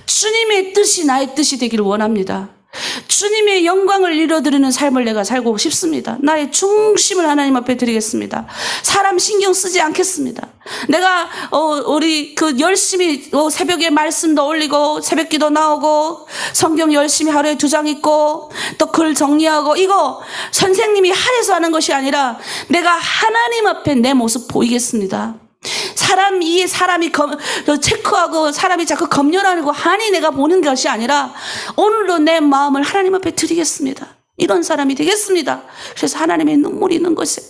주님의 뜻이 나의 뜻이 되기를 원합니다. 주님의 영광을 이뤄드리는 삶을 내가 살고 싶습니다. 나의 중심을 하나님 앞에 드리겠습니다. 사람 신경 쓰지 않겠습니다. 내가 우리 열심히 새벽에 말씀도 올리고 새벽기도 나오고 성경 열심히 하루에 2장 읽고 또 글 정리하고 이거 선생님이 하래서 하는 것이 아니라 내가 하나님 앞에 내 모습 보이겠습니다. 사람이 체크하고 사람이 자꾸 검열하고 하니 내가 보는 것이 아니라 오늘도 내 마음을 하나님 앞에 드리겠습니다. 이런 사람이 되겠습니다. 그래서 하나님의 눈물이 있는 곳에,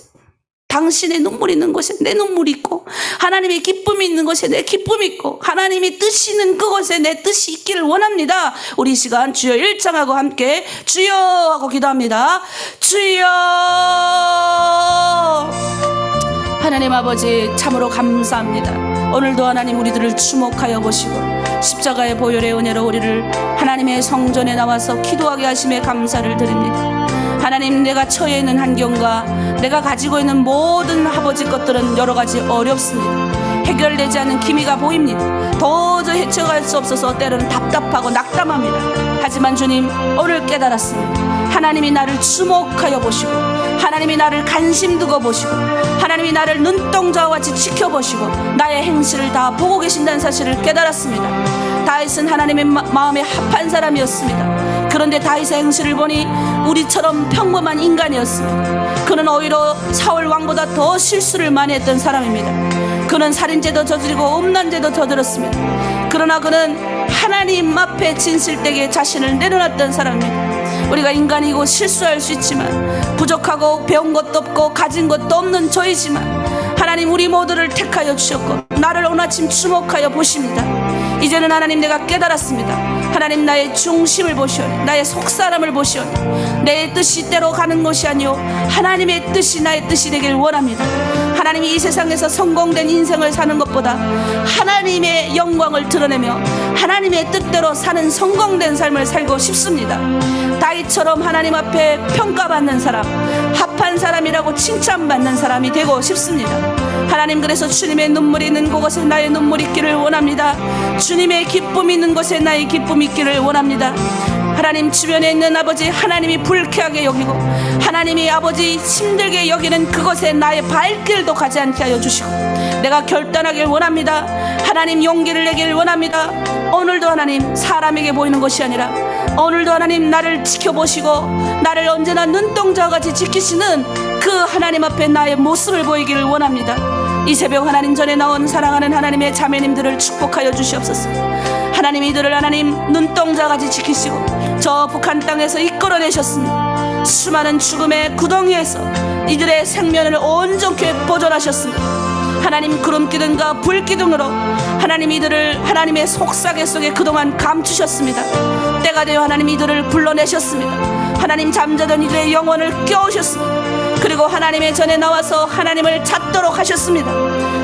당신의 눈물이 있는 곳에 내 눈물이 있고, 하나님의 기쁨이 있는 곳에 내 기쁨이 있고, 하나님의 뜻이 있는 그곳에 내 뜻이 있기를 원합니다. 우리 이 시간 주여 일창하고 함께 주여 하고 기도합니다. 주여. 하나님 아버지 참으로 감사합니다. 오늘도 하나님 우리들을 주목하여 보시고 십자가의 보혈의 은혜로 우리를 하나님의 성전에 나와서 기도하게 하심에 감사를 드립니다. 하나님, 내가 처해 있는 환경과 내가 가지고 있는 모든 아버지 것들은 여러 가지 어렵습니다. 해결되지 않는 기미가 보입니다. 도저히 헤쳐갈 수 없어서 때로는 답답하고 낙담합니다. 하지만 주님, 오늘 깨달았습니다. 하나님이 나를 주목하여 보시고, 하나님이 나를 관심 두고 보시고, 하나님이 나를 눈동자와 같이 지켜보시고 나의 행실을 다 보고 계신다는 사실을 깨달았습니다. 다윗은 하나님의 마음에 합한 사람이었습니다. 그런데 다윗의 행실을 보니 우리처럼 평범한 인간이었습니다. 그는 오히려 사울 왕보다 더 실수를 많이 했던 사람입니다. 그는 살인죄도 저지르고 음란죄도 저질렀습니다. 그러나 그는 하나님 앞에 진실되게 자신을 내려놨던 사람입니다. 우리가 인간이고 실수할 수 있지만, 부족하고 배운 것도 없고 가진 것도 없는 저이지만 하나님 우리 모두를 택하여 주셨고 나를 오늘 아침 주목하여 보십니다. 이제는 하나님, 내가 깨달았습니다. 하나님, 나의 중심을 보시오니, 나의 속사람을 보시오니, 내 뜻이 때로 가는 것이 아니오 하나님의 뜻이 나의 뜻이 되길 원합니다. 하나님이 이 세상에서 성공된 인생을 사는 것보다 하나님의 영광을 드러내며 하나님의 뜻대로 사는 성공된 삶을 살고 싶습니다. 다윗처럼 하나님 앞에 평가받는 사람, 합한 사람이라고 칭찬받는 사람이 되고 싶습니다. 하나님, 그래서 주님의 눈물이 있는 곳에 나의 눈물이 있기를 원합니다. 주님의 기쁨이 있는 곳에 나의 기쁨이 있기를 원합니다. 하나님, 주변에 있는 아버지 하나님이 불쾌하게 여기고 하나님이 아버지 힘들게 여기는 그곳에 나의 발길도 가지 않게 하여 주시고 내가 결단하길 원합니다. 하나님, 용기를 내길 원합니다. 오늘도 하나님, 사람에게 보이는 것이 아니라 오늘도 하나님 나를 지켜보시고 나를 언제나 눈동자와 같이 지키시는 그 하나님 앞에 나의 모습을 보이기를 원합니다. 이 새벽 하나님 전에 나온 사랑하는 하나님의 자매님들을 축복하여 주시옵소서. 하나님, 이들을 하나님 눈동자같이 지키시고 저 북한 땅에서 이끌어내셨습니다. 수많은 죽음의 구덩이에서 이들의 생명을 온전히 보존하셨습니다. 하나님, 구름기둥과 불기둥으로 하나님 이들을 하나님의 속삭이 속에 그동안 감추셨습니다. 때가 되어 하나님 이들을 불러내셨습니다. 하나님, 잠자던 이들의 영혼을 깨우셨습니다. 그리고 하나님의 전에 나와서 하나님을 찾도록 하셨습니다.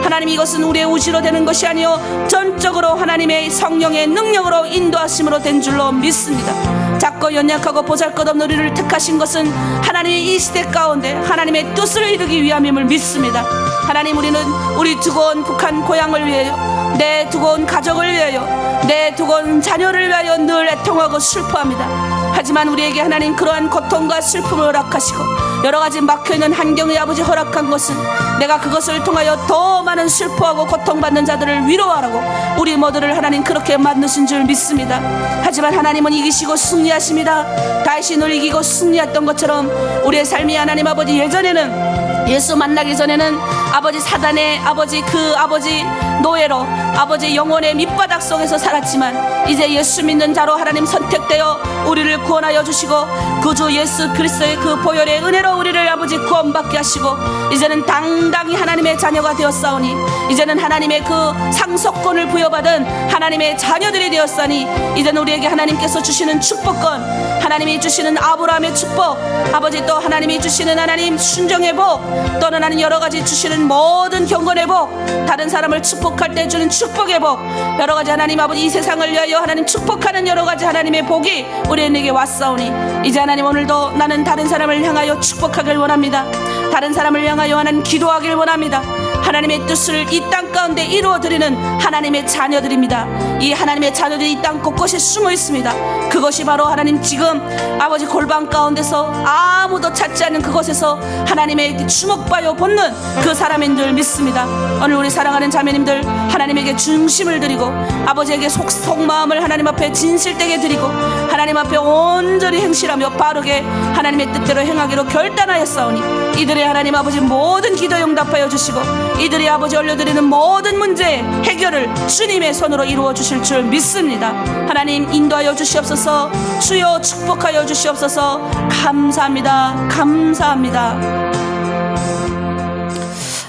하나님, 이것은 우리의 우지로 되는 것이 아니요 전적으로 하나님의 성령의 능력으로 인도하심으로 된 줄로 믿습니다. 작고 연약하고 보잘것없는 우리를 택하신 것은 하나님의 이 시대 가운데 하나님의 뜻을 이루기 위함임을 믿습니다. 하나님, 우리는 우리 두고 온 북한 고향을 위하여, 내 두고 온 가족을 위하여, 내 두고 온 자녀를 위하여 늘 애통하고 슬퍼합니다. 하지만 우리에게 하나님 그러한 고통과 슬픔을 허락하시고 여러가지 막혀있는 환경의 아버지 허락한 것은 내가 그것을 통하여 더 많은 슬퍼하고 고통받는 자들을 위로하라고 우리 모두를 하나님 그렇게 만드신 줄 믿습니다. 하지만 하나님은 이기시고 승리하십니다. 다윗이 늘 이기고 승리했던 것처럼 우리의 삶이 하나님 아버지, 예전에는 예수 만나기 전에는 아버지 사단의 아버지 그 아버지 노예로 아버지 영혼의 밑바닥 속에서 살았지만 이제 예수 믿는 자로 하나님 선택되어 우리를 구원하여 주시고 구주 예수 그리스도의 그 보혈의 은혜로 우리를 아버지 구원받게 하시고 이제는 당당히 하나님의 자녀가 되었사오니 이제는 하나님의 그 상속권을 부여받은 하나님의 자녀들이 되었사니 이제는 우리에게 하나님께서 주시는 축복권, 하나님이 주시는 아브라함의 축복, 아버지 또 하나님이 주시는 하나님 순종의 복, 또는 하나님 여러가지 주시는 모든 경건의 복, 다른 사람을 축복할 때 주는 축복의 복, 여러가지 하나님 아버지 이 세상을 위하여 하나님 축복하는 여러가지 하나님의 복이 우리에게 왔사오니 이제 하나님 오늘도 나는 다른 사람을 향하여 축복하길 원합니다. 다른 사람을 향하여 하나님 기도하길 원합니다. 하나님의 뜻을 이 땅 가운데 이루어드리는 하나님의 자녀들입니다. 이 하나님의 자녀들이 이 땅 곳곳에 숨어 있습니다. 그것이 바로 하나님 지금 아버지 골방 가운데서 아무도 찾지 않는 그곳에서 하나님의 주목받아 보는 그 사람인 줄 믿습니다. 오늘 우리 사랑하는 자매님들 하나님에게 중심을 드리고 아버지에게 속마음을 하나님 앞에 진실되게 드리고 하나님 앞에 온전히 행실하며 바르게 하나님의 뜻대로 행하기로 결단하였사오니 이들의 하나님 아버지 모든 기도 응답하여 주시고 이들이 아버지 올려드리는 모든 문제 해결을 주님의 손으로 이루어 주실 줄 믿습니다. 하나님 인도하여 주시옵소서. 주여 축복하여 주시옵소서. 감사합니다. 감사합니다.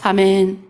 아멘.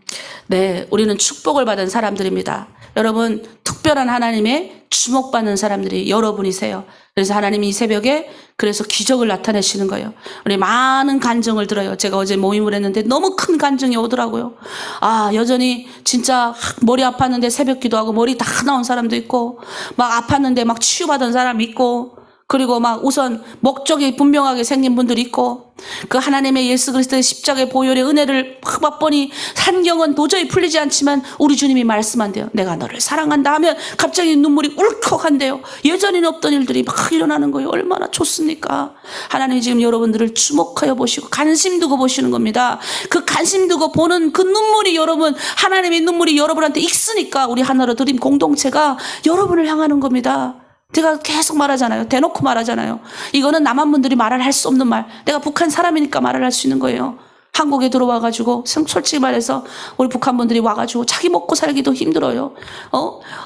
네, 우리는 축복을 받은 사람들입니다. 여러분, 특별한 하나님의 주목받는 사람들이 여러분이세요. 그래서 하나님이 이 새벽에 그래서 기적을 나타내시는 거예요. 우리 많은 간증을 들어요. 제가 어제 모임을 했는데 너무 큰 간증이 오더라고요. 아, 여전히 진짜 머리 아팠는데 새벽 기도하고 머리 다 나온 사람도 있고, 막 아팠는데 막 치유받은 사람 있고, 그리고 막 우선 목적이 분명하게 생긴 분들이 있고, 그 하나님의 예수 그리스도의 십자가의 보혈의 은혜를 막 맛보니 한경은 도저히 풀리지 않지만 우리 주님이 말씀한대요. 내가 너를 사랑한다 하면 갑자기 눈물이 울컥한대요. 예전에는 없던 일들이 막 일어나는 거예요. 얼마나 좋습니까? 하나님이 지금 여러분들을 주목하여 보시고 관심 두고 보시는 겁니다. 그 관심 두고 보는 그 눈물이 여러분, 하나님의 눈물이 여러분한테 익으니까 우리 하나로 드림 공동체가 여러분을 향하는 겁니다. 제가 계속 말하잖아요. 대놓고 말하잖아요. 이거는 남한 분들이 말을 할 수 없는 말. 내가 북한 사람이니까 말을 할 수 있는 거예요. 한국에 들어와가지고 솔직히 말해서 우리 북한 분들이 와가지고 자기 먹고 살기도 힘들어요.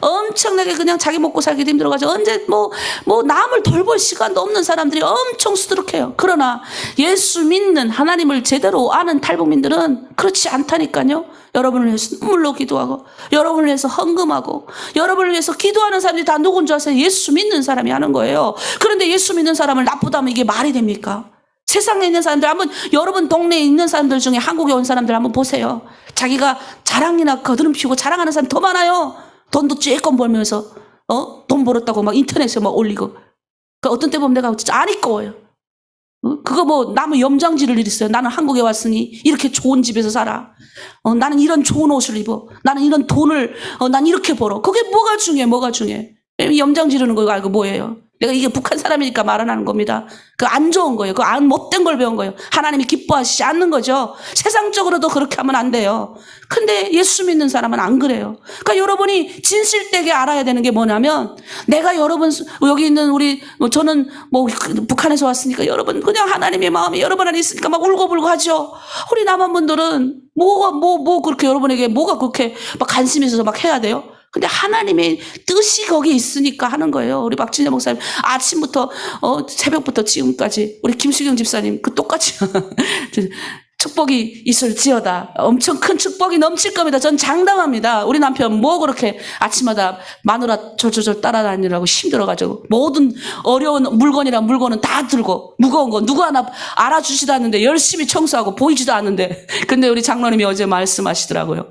엄청나게 그냥 자기 먹고 살기도 힘들어가지고 언제 뭐 남을 돌볼 시간도 없는 사람들이 엄청 수두룩해요. 그러나 예수 믿는 하나님을 제대로 아는 탈북민들은 그렇지 않다니까요. 여러분을 위해서 눈물로 기도하고, 여러분을 위해서 헌금하고, 여러분을 위해서 기도하는 사람들이 다 누군 줄 아세요? 예수 믿는 사람이 하는 거예요. 그런데 예수 믿는 사람을 나쁘다면 이게 말이 됩니까? 세상에 있는 사람들, 한번 여러분 동네에 있는 사람들 중에 한국에 온 사람들 한번 보세요. 자기가 자랑이나 거드름 피우고 자랑하는 사람 더 많아요. 돈도 쬐끔 벌면서 돈 벌었다고 막 인터넷에 막 올리고. 그 어떤 때 보면 내가 진짜 안 이꺼워요. 그거 뭐 남의 염장지를 일 있어요. 나는 한국에 왔으니 이렇게 좋은 집에서 살아. 나는 이런 좋은 옷을 입어. 나는 이런 돈을 난 이렇게 벌어. 그게 뭐가 중요해? 뭐가 중요해? 염장 지르는 거 알고 뭐예요? 내가 이게 북한 사람이니까 말하는 겁니다. 그 안 좋은 거예요. 그 안 못된 걸 배운 거예요. 하나님이 기뻐하시지 않는 거죠. 세상적으로도 그렇게 하면 안 돼요. 근데 예수 믿는 사람은 안 그래요. 그러니까 여러분이 진실되게 알아야 되는 게 뭐냐면, 내가 여러분 여기 있는 우리 저는 뭐 북한에서 왔으니까 여러분 그냥 하나님의 마음이 여러분 안에 있으니까 막 울고불고 하죠. 우리 남한 분들은 뭐 그렇게 여러분에게 뭐가 그렇게 막 관심이 있어서 막 해야 돼요? 근데 하나님의 뜻이 거기 있으니까 하는 거예요. 우리 박진영 목사님 아침부터 새벽부터 지금까지 우리 김수경 집사님 그 똑같이 축복이 있을지어다. 엄청 큰 축복이 넘칠 겁니다. 전 장담합니다. 우리 남편 뭐 그렇게 아침마다 마누라 졸졸졸 따라다니느라고 힘들어가지고 모든 어려운 물건은 다 들고 무거운 거 누구 하나 알아주지도 않는데 열심히 청소하고 보이지도 않는데, 근데 우리 장로님이 어제 말씀하시더라고요.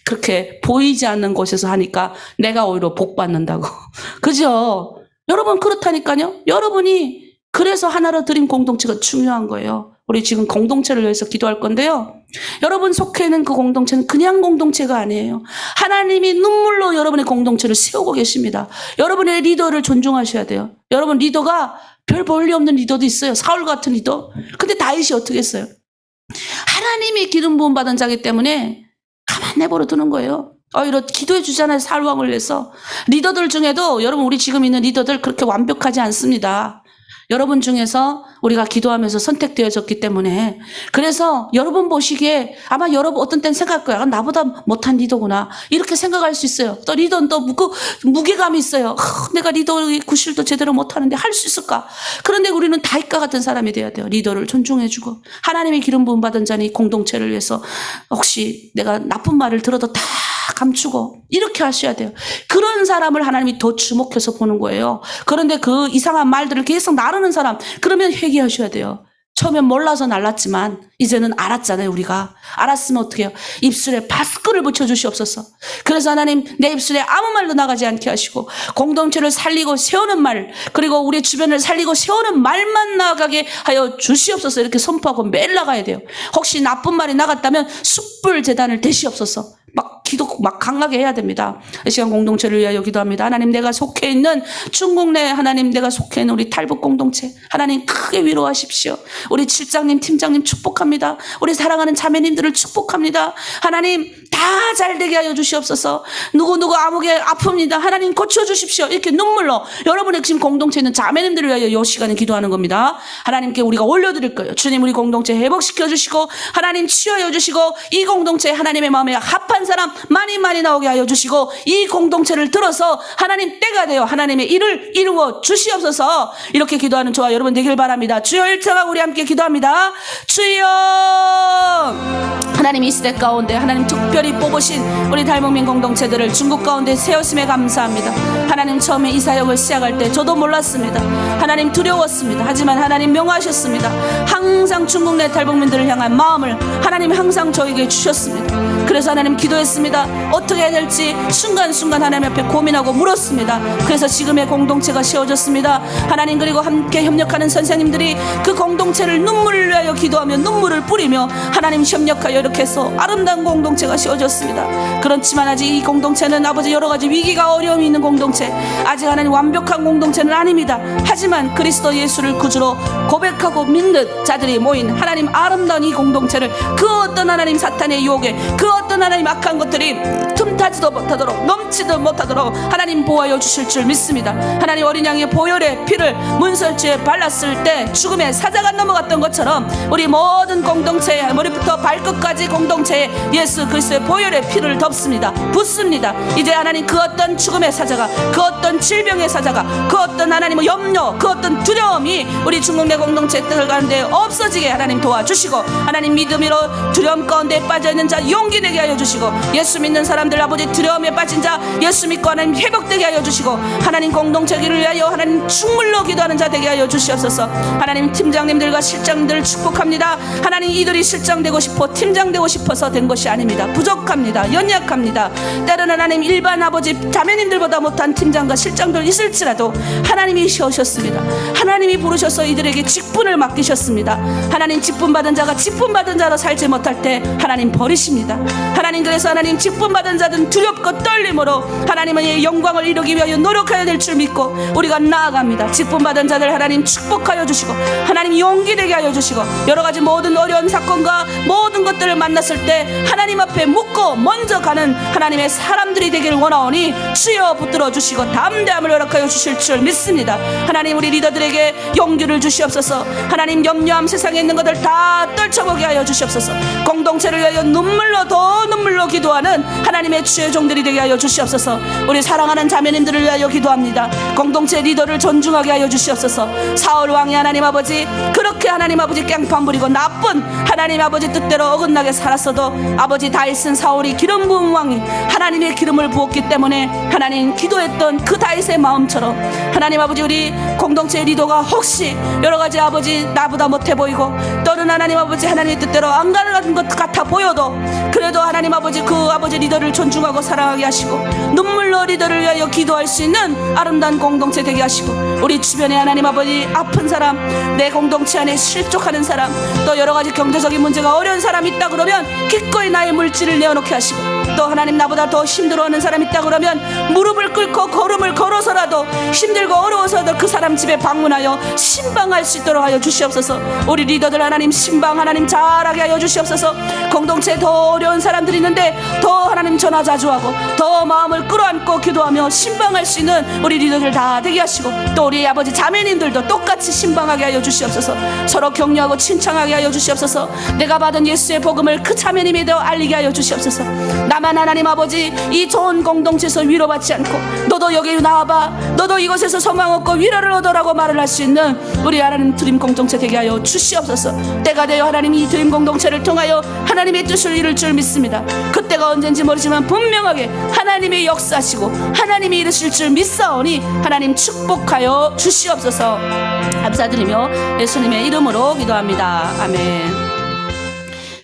그렇게 보이지 않는 곳에서 하니까 내가 오히려 복 받는다고. 그죠? 여러분 그렇다니까요. 여러분이 그래서 하나로 드림 공동체가 중요한 거예요. 우리 지금 공동체를 위해서 기도할 건데요. 여러분 속해 있는 그 공동체는 그냥 공동체가 아니에요. 하나님이 눈물로 여러분의 공동체를 세우고 계십니다. 여러분의 리더를 존중하셔야 돼요. 여러분 리더가 별 볼일 없는 리더도 있어요. 사울 같은 리더. 근데 다윗이 어떻게 했어요? 하나님이 기름 부음 받은 자기 때문에 가만 내버려 두는 거예요. 이렇게 기도해 주잖아요. 사울왕을 위해서. 리더들 중에도 여러분 우리 지금 있는 리더들 그렇게 완벽하지 않습니다. 여러분 중에서 우리가 기도하면서 선택되어졌기 때문에, 그래서 여러분 보시기에 아마 여러분 어떤 때는 생각할 거야. 나보다 못한 리더구나. 이렇게 생각할 수 있어요. 또 리더는 또 무게감이 있어요. 내가 리더 구실도 제대로 못하는데 할 수 있을까? 그런데 우리는 다윗과 같은 사람이 돼야 돼요. 리더를 존중해주고, 하나님의 기름 부음 받은 자니 공동체를 위해서 혹시 내가 나쁜 말을 들어도 다 감추고 이렇게 하셔야 돼요. 그런 사람을 하나님이 더 주목해서 보는 거예요. 그런데 그 이상한 말들을 계속 나르는 사람, 그러면 회개하셔야 돼요. 처음엔 몰라서 날랐지만 이제는 알았잖아요. 우리가 알았으면 어떻게 해요? 입술에 바스크를 붙여주시옵소서. 그래서 하나님 내 입술에 아무 말도 나가지 않게 하시고, 공동체를 살리고 세우는 말, 그리고 우리 주변을 살리고 세우는 말만 나가게 하여 주시옵소서. 이렇게 선포하고 매일 나가야 돼요. 혹시 나쁜 말이 나갔다면 숯불 재단을 대시옵소서. 막 기도 막 강하게 해야 됩니다. 이 시간 공동체를 위하여 기도합니다. 하나님, 내가 속해 있는 중국 내 하나님, 내가 속해 있는 우리 탈북 공동체 하나님 크게 위로하십시오. 우리 칠장님, 팀장님 축복합니다. 우리 사랑하는 자매님들을 축복합니다. 하나님, 다 잘되게 하여 주시옵소서. 누구 아무게 아픕니다. 하나님 고쳐주십시오. 이렇게 눈물로 여러분의 지금 공동체에 있는 자매님들을 위하여 이 시간에 기도하는 겁니다. 하나님께 우리가 올려드릴 거예요. 주님, 우리 공동체 회복시켜 주시고 하나님 치유하여 주시고 이 공동체에 하나님의 마음에 합한 사람 많이 나오게 하여 주시고 이 공동체를 들어서 하나님 때가 되어 하나님의 일을 이루어 주시옵소서. 이렇게 기도하는 저와 여러분 되길 바랍니다. 주여, 일정하고 우리 함께 기도합니다. 주여, 하나님 이 시대 가운데 하나님 특별히 뽑으신 우리 달목민 공동체들을 중국 가운데 세우심에 감사합니다. 하나님, 처음에 이 사역을 시작할 때 저도 몰랐습니다. 하나님, 두려웠습니다. 하지만 하나님 명하셨습니다. 항상 중국 내 달목민들을 향한 마음을 하나님 항상 저에게 주셨습니다. 그래서 하나님 기도했습니다. 어떻게 해야 될지 순간순간 하나님 앞에 고민하고 물었습니다. 그래서 지금의 공동체가 세워졌습니다. 하나님, 그리고 함께 협력하는 선생님들이 그 공동체를 눈물을 위하여 기도하며 눈물을 뿌리며 하나님 협력하여 이렇게 해서 아름다운 공동체가 세워졌습니다. 그렇지만 아직 이 공동체는 아버지 여러 가지 위기가 어려움이 있는 공동체, 아직 하나님 완벽한 공동체는 아닙니다. 하지만 그리스도 예수를 구주로 고백하고 믿는 자들이 모인 하나님 아름다운 이 공동체를 그 어떤 하나님 사탄의 유혹에 그 어떤 하나님 악한 것들이 틈타지도 못하도록 넘치도 못하도록 하나님 보호하여 주실 줄 믿습니다. 하나님, 어린 양의 보혈의 피를 문설주에 발랐을 때 죽음의 사자가 넘어갔던 것처럼 우리 모든 공동체에 머리부터 발끝까지 공동체에 예수 그리스도의 보혈의 피를 덮습니다. 붓습니다. 이제 하나님 그 어떤 죽음의 사자가, 그 어떤 질병의 사자가, 그 어떤 하나님의 염려, 그 어떤 두려움이 우리 중국 내 공동체들 가운데 없어지게 하나님 도와주시고 하나님 믿음으로 두려움 가운데 빠져있는 자 용기 내게 하여 주시고 예수 믿는 사람들 아버지 두려움에 빠진 자 예수 믿고 하나님 회복되게 하여 주시고 하나님 공동체를 위하여 하나님 충물로 기도하는 자 되게 하여 주시옵소서. 하나님, 팀장님들과 실장님들을 축복합니다. 하나님, 이들이 실장 되고 싶어 팀장 되고 싶어서 된 것이 아닙니다. 부족합니다. 연약합니다. 때로는 하나님 일반 아버지 자매님들보다 못한 팀장과 실장들 있을지라도 하나님이 세우셨습니다. 하나님이 부르셔서 이들에게 직분을 맡기셨습니다. 하나님, 직분 받은 자가 직분 받은 자로 살지 못할 때 하나님 버리십니다. 하나님, 그래서 하나님 직분 받은 자들은 두렵고 떨림으로 하나님의 영광을 이루기 위하여 노력해야 될 줄 믿고 우리가 나아갑니다. 직분 받은 자들 하나님 축복하여 주시고 하나님 용기 내게 하여 주시고 여러 가지 모든 어려운 사건과 모든 것들을 만났을 때 하나님 앞에 묻고 먼저 가는 하나님의 사람들이 되기를 원하오니 주여 붙들어 주시고 담대함을 허락하여 주실 줄 믿습니다. 하나님, 우리 리더들에게 용기를 주시옵소서. 하나님, 염려함 세상에 있는 것들 다 떨쳐보게 하여 주시옵소서. 공동체를 위하여 눈물로 더 눈물로 기도하는 하나님의 주의 종들이 되게 하여 주시옵소서. 우리 사랑하는 자매님들을 위하여 기도합니다. 공동체 리더를 존중하게 하여 주시옵소서. 사울 왕이 하나님 아버지 그렇게 하나님 아버지 깽판 부리고 나쁜 하나님 아버지 뜻대로 어긋나게 살았어도 아버지 다윗은 사울이 기름 부은 왕이 하나님의 기름을 부었기 때문에 하나님 기도했던 그 다윗의 마음처럼 하나님 아버지 우리 공동체 리더가 혹시 여러 가지 아버지 나보다 못해 보이고 또는 하나님 아버지 하나님의 뜻대로 안 가는 것 같아 보여도 그래도 하나님 아버지 그 아버지 리더를 존중하고 사랑하게 하시고 눈물로 리더를 위하여 기도할 수 있는 아름다운 공동체 되게 하시고 우리 주변에 하나님 아버지 아픈 사람, 내 공동체 안에 실족하는 사람, 또 여러 가지 경제적인 문제가 어려운 사람 있다 그러면 기꺼이 나의 물질을 내어놓게 하시고 또 하나님 나보다 더 힘들어하는 사람 있다 그러면 무릎을 꿇고 걸음을 걸어서라도 힘들고 어려워서라도 그 사람 집에 방문하여 신방할 수 있도록 하여 주시옵소서. 우리 리더들 하나님 신방 하나님 잘하게 하여 주시옵소서. 공동체에 더 어려운 사람들이 있는데 더 하나님 전화 자주 하고 더 마음을 끌어안고 기도하며 신방할 수 있는 우리 리더들 다 되게 하시고 또 우리 아버지 자매님들도 똑같이 신방하게 하여 주시옵소서. 서로 격려하고 칭찬하게 하여 주시옵소서. 내가 받은 예수의 복음을 그 자매님에 더 알리게 하여 주시옵소서. 나만 하나님 아버지 이 좋은 공동체에서 위로받지 않고 너도 여기 나와봐, 너도 이곳에서 소망 얻고 위로를 얻으라고 말을 할 수 있는 우리 하나님 드림 공동체 되게 하여 주시옵소서. 때가 되어 하나님 이 드림 공동체를 통하여 하나님의 뜻을 이룰 줄 믿습니다. 그때가 언젠지 모르지만 분명하게 하나님이 역사하시고 하나님이 이루실 줄 믿사오니 하나님 축복하여 주시옵소서. 감사드리며 예수님의 이름으로 기도합니다. 아멘.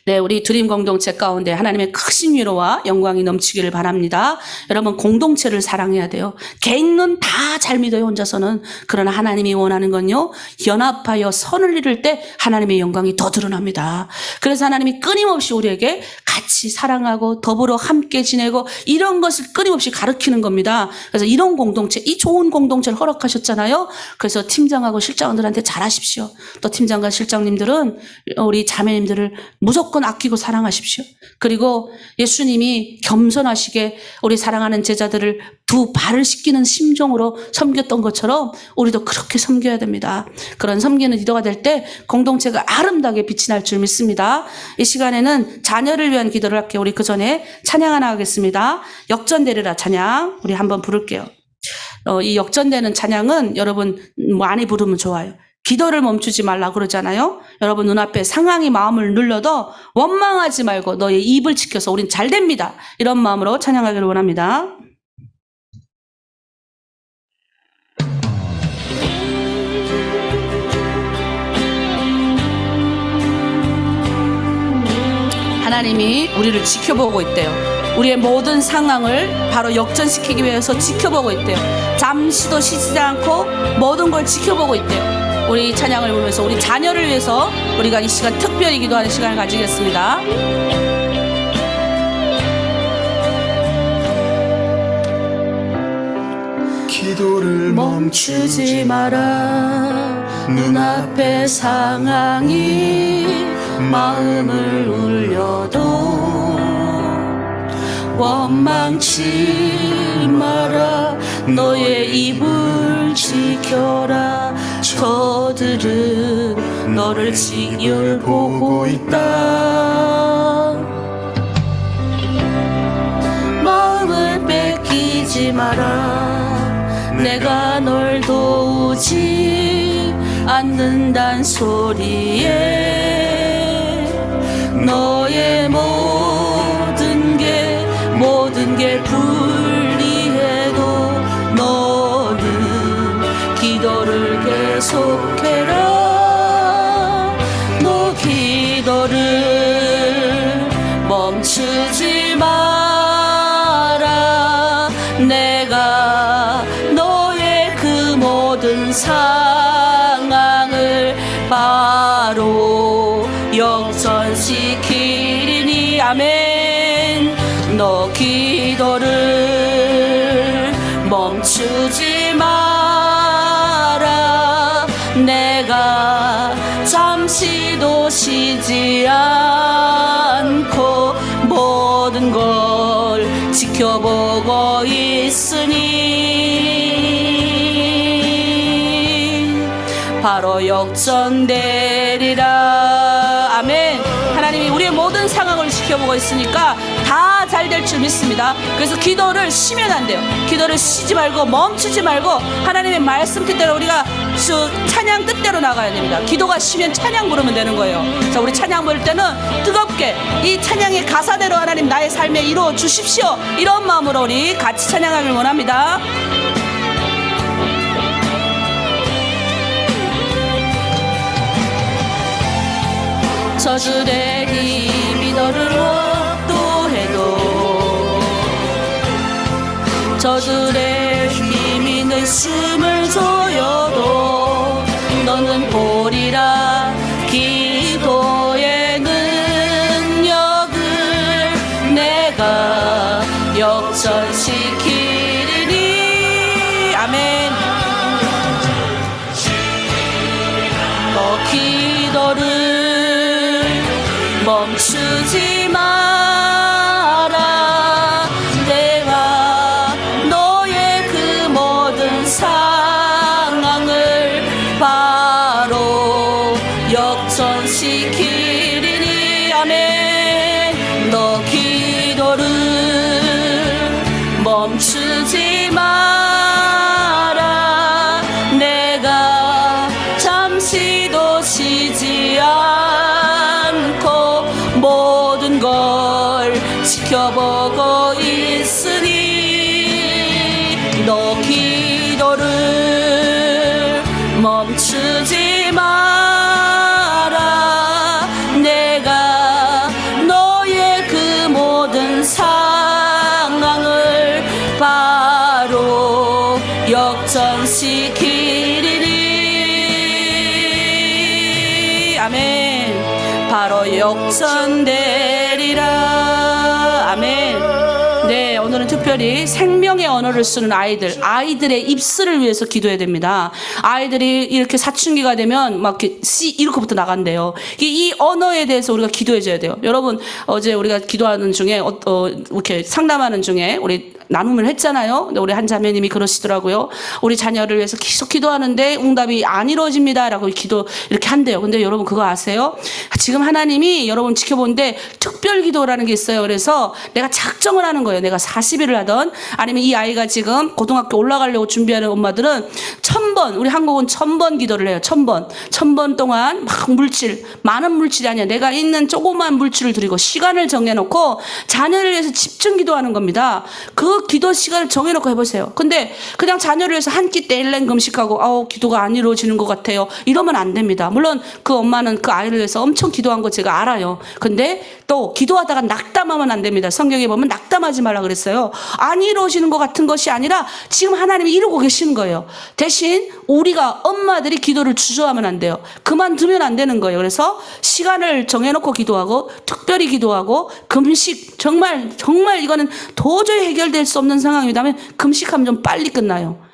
네, 우리 드림 공동체 가운데 하나님의 크신 위로와 영광이 넘치기를 바랍니다. 여러분 공동체를 사랑해야 돼요. 개인은 다 잘 믿어요, 혼자서는. 그러나 하나님이 원하는 건요, 연합하여 선을 이룰 때 하나님의 영광이 더 드러납니다. 그래서 하나님이 끊임없이 우리에게 같이 사랑하고 더불어 함께 지내고 이런 것을 끊임없이 가르치는 겁니다. 그래서 이런 공동체, 이 좋은 공동체를 허락하셨잖아요. 그래서 팀장하고 실장들한테 잘하십시오. 또 팀장과 실장님들은 우리 자매님들을 무조건 아끼고 사랑하십시오. 그리고 예수님이 겸손하시게 우리 사랑하는 제자들을 두 발을 씻기는 심정으로 섬겼던 것처럼 우리도 그렇게 섬겨야 됩니다. 그런 섬기는 리더가 될 때 공동체가 아름답게 빛이 날 줄 믿습니다. 이 시간에는 자녀를 위한 기도를 할게요. 우리 그 전에 찬양 하나 하겠습니다. 역전되리라 찬양 우리 한번 부를게요. 이 역전되는 찬양은 여러분 많이 부르면 좋아요. 기도를 멈추지 말라 그러잖아요. 여러분 눈앞에 상황이 마음을 눌러도 원망하지 말고 너의 입을 지켜서 우린 잘 됩니다. 이런 마음으로 찬양하기를 원합니다. 하나님이 우리를 지켜보고 있대요. 우리의 모든 상황을 바로 역전시키기 위해서 지켜보고 있대요. 잠시도 쉬지 않고 모든 걸 지켜보고 있대요. 우리 찬양을 부르면서 우리 자녀를 위해서 우리가 이 시간 특별히 기도하는 시간을 가지겠습니다. 기도를 멈추지 마라. 눈앞의 상황이 마음을 울려도 원망치 마라. 너의 입을 지켜라. 저들은 너를 지켜보고 있다. 마음을 뺏기지 마라. 내가 널 도우지 않는단 소리에 너의 모든 게 불리해도 너는 기도를 계속해라. 너 기도를 멈추지 마라. 내가 너의 그 모든 상황을 바로 역전시키리니. 아멘. 너 기도를 멈추지 마라. 내가 잠시도 쉬지 않고 모든 걸 지켜보고 있으니 바로 역전되리라. 아멘. 하나님이 우리의 모든 상황을 지켜보고 있으니까 다 잘 될 줄 믿습니다. 그래서 기도를 쉬면 안 돼요. 기도를 쉬지 말고 멈추지 말고 하나님의 말씀 뜻대로 우리가 찬양 뜻대로 나가야 됩니다. 기도가 쉬면 찬양 부르면 되는 거예요. 자, 우리 찬양 부를 때는 뜨겁게 이 찬양의 가사대로 하나님 나의 삶에 이루어 주십시오. 이런 마음으로 우리 같이 찬양하길 원합니다. 저들의 힘이 너를 압도해도 저들의 힘이 내 숨을 조여도 너는 보리라. 기도의 능력을 내가 역전시키리니. 아멘. 너 기도를 멈추지 마라. 내가 너의 그 모든 상황을 바로 역전시키리니. 아멘. 너 기도를 멈추지 마라. 내가 잠시도 쉬지 않고 모든 걸 지켜보고 있으니 너 기도를 멈추지 마라. 내가 너의 그 모든 상황을 바로 역전시키리니. 아멘. 바로 역전되리라. 아멘. 네, 오늘은 특별히 생명의 언어를 쓰는 아이들의 입술을 위해서 기도해야 됩니다. 아이들이 이렇게 사춘기가 되면 막 이렇게 이렇게부터 나간대요. 이 언어에 대해서 우리가 기도해줘야 돼요. 여러분, 어제 우리가 기도하는 중에 이렇게 상담하는 중에 우리 나눔을 했잖아요. 근데 우리 한 자매님이 그러시더라고요. 우리 자녀를 위해서 계속 기도하는데 응답이 안 이루어집니다라고 이렇게 한대요. 근데 여러분 그거 아세요? 지금 하나님이 여러분 지켜보는데 특별 기도라는 게 있어요. 그래서 내가 작정을 하는 거예요. 내가 40일을 하던 아니면 이 아이가 지금 고등학교 올라가려고 준비하는 엄마들은 1000번, 우리 한국은 1000번 기도를 해요. 1000번 동안 막 많은 물질이 아니야. 내가 있는 조그만 물질을 드리고 시간을 정해놓고 자녀를 위해서 집중 기도하는 겁니다. 그 기도 시간을 정해놓고 해보세요. 근데 그냥 자녀를 위해서 한 끼 떼일랭 금식하고 기도가 안 이루어지는 것 같아요. 이러면 안 됩니다. 물론 그 엄마는 그 아이를 위해서 엄청 기도한 거 제가 알아요. 근데 또 기도하다가 낙담하면 안 됩니다. 성경에 보면 낙담하지 말라 그랬어요. 안 이루어지는 것 같은 것이 아니라 지금 하나님이 이루고 계시는 거예요. 대신 우리가 엄마들이 기도를 주저하면 안 돼요. 그만두면 안 되는 거예요. 그래서 시간을 정해놓고 기도하고 특별히 기도하고 금식 정말 이거는 도저히 해결될 수 없는 상황입니다면 금식하면 좀 빨리 끝나요.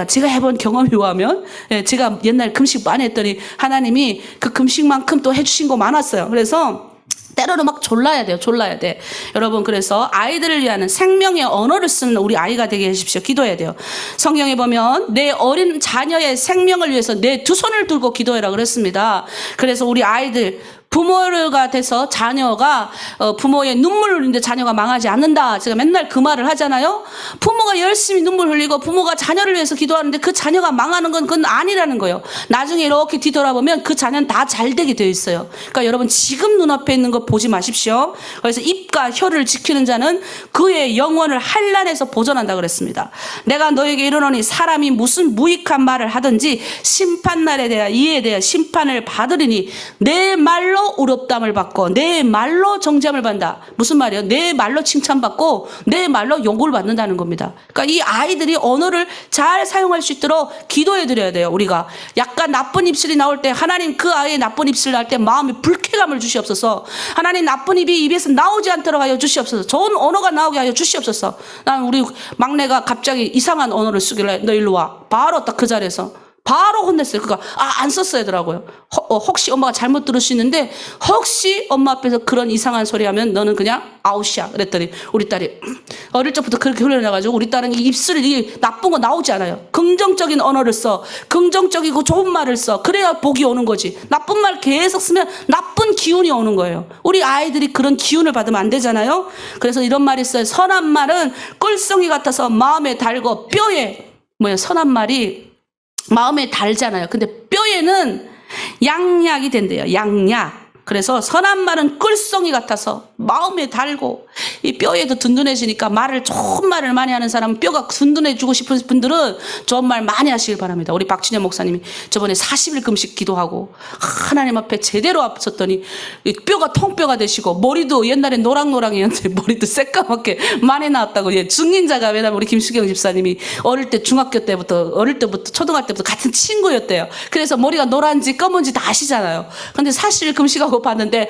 제가 해본 경험에 의하면 제가 옛날 금식 많이 했더니 하나님이 그 금식만큼 또 해주신 거 많았어요. 그래서 때로는 막 졸라야 돼. 여러분, 그래서 아이들을 위한 생명의 언어를 쓰는 우리 아이가 되게 해주십시오. 기도해야 돼요. 성경에 보면 내 어린 자녀의 생명을 위해서 내 두 손을 들고 기도해라 그랬습니다. 그래서 우리 아이들 부모가 돼서 자녀가 부모의 눈물을 흘리는데 자녀가 망하지 않는다. 제가 맨날 그 말을 하잖아요. 부모가 열심히 눈물 흘리고 부모가 자녀를 위해서 기도하는데 그 자녀가 망하는 건 그건 아니라는 거예요. 나중에 이렇게 뒤돌아보면 그 자녀는 다 잘 되게 되어 있어요. 그러니까 여러분 지금 눈앞에 있는 거 보지 마십시오. 그래서 입과 혀를 지키는 자는 그의 영혼을 환난에서 보존한다 그랬습니다. 내가 너에게 이르노니 사람이 무슨 무익한 말을 하든지 심판날에 대하여 이에 대하여 심판을 받으리니 내 말로 의롭담을 받고 내 말로 정죄함을 받는다. 무슨 말이에요? 내 말로 칭찬받고 내 말로 욕을 받는다는 겁니다. 그러니까 이 아이들이 언어를 잘 사용할 수 있도록 기도해 드려야 돼요. 우리가 약간 나쁜 입술이 나올 때 하나님 그 아이의 나쁜 입술 나올 때 마음에 불쾌감을 주시옵소서. 하나님 나쁜 입이 입에서 나오지 않도록 하여 주시옵소서. 좋은 언어가 나오게 하여 주시옵소서. 난 우리 막내가 갑자기 이상한 언어를 쓰길래 너 일로 와. 바로 딱 그 자리에서 바로 혼냈어요. 그러니까 안 썼어야 하더라고요. 혹시 엄마가 잘못 들을 수 있는데 혹시 엄마 앞에서 그런 이상한 소리 하면 너는 그냥 아웃이야. 그랬더니 우리 딸이 어릴 적부터 그렇게 훈련해가지고 우리 딸은 이 입술이 나쁜 거 나오지 않아요. 긍정적인 언어를 써. 긍정적이고 좋은 말을 써. 그래야 복이 오는 거지. 나쁜 말 계속 쓰면 나쁜 기운이 오는 거예요. 우리 아이들이 그런 기운을 받으면 안 되잖아요. 그래서 이런 말이 있어요. 선한 말은 꿀송이 같아서 마음에 달고 뼈에 선한 말이 마음에 달잖아요. 근데 뼈에는 양약이 된대요. 양약. 그래서 선한 말은 꿀송이 같아서 마음에 달고 이 뼈에도 든든해지니까 좋은 말을 많이 하는 사람은 뼈가 든든해지고 싶은 분들은 좋은 말 많이 하시길 바랍니다. 우리 박진영 목사님이 저번에 40일 금식 기도하고 하나님 앞에 제대로 앞섰더니 뼈가 통뼈가 되시고 머리도 옛날에 노랑노랑이었는데 머리도 새까맣게 많이 나왔다고. 증인자가 왜냐면 우리 김수경 집사님이 어릴 때부터 초등학교 때부터 같은 친구였대요. 그래서 머리가 노란지 검은지 다 아시잖아요. 근데 40일 금식하고 봤는데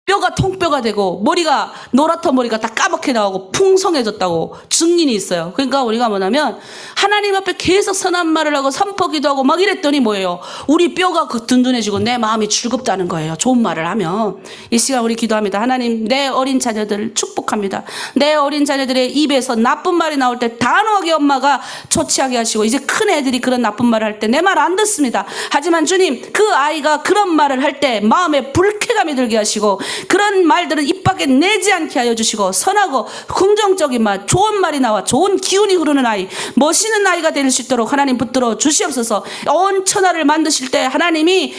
뼈가 통뼈가 되고 머리가 노랗던 머리가 다 까맣게 나오고 풍성해졌다고 증인이 있어요. 그러니까 우리가 뭐냐면 하나님 앞에 계속 선한 말을 하고 선포기도 하고 막 이랬더니 뭐예요? 우리 뼈가 든든해지고 내 마음이 즐겁다는 거예요. 좋은 말을 하면. 이 시간 우리 기도합니다. 하나님, 내 어린 자녀들을 축복합니다. 내 어린 자녀들의 입에서 나쁜 말이 나올 때 단호하게 엄마가 조치하게 하시고 이제 큰 애들이 그런 나쁜 말을 할 때 내 말 안 듣습니다. 하지만 주님, 그 아이가 그런 말을 할 때 마음에 불쾌감이 들게 하시고 그런 말들은 입 밖에 내지 않게 하여 주시고 선하고 긍정적인 말, 좋은 말이 나와 좋은 기운이 흐르는 아이, 멋있는 아이가 될 수 있도록 하나님 붙들어 주시옵소서. 온 천하를 만드실 때 하나님이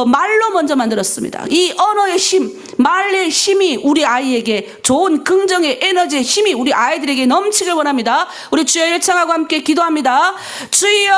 말로 먼저 만들었습니다. 이 언어의 힘, 말의 힘이 우리 아이에게 좋은 긍정의 에너지의 힘이 우리 아이들에게 넘치길 원합니다. 우리 주여 일창하고 함께 기도합니다. 주여,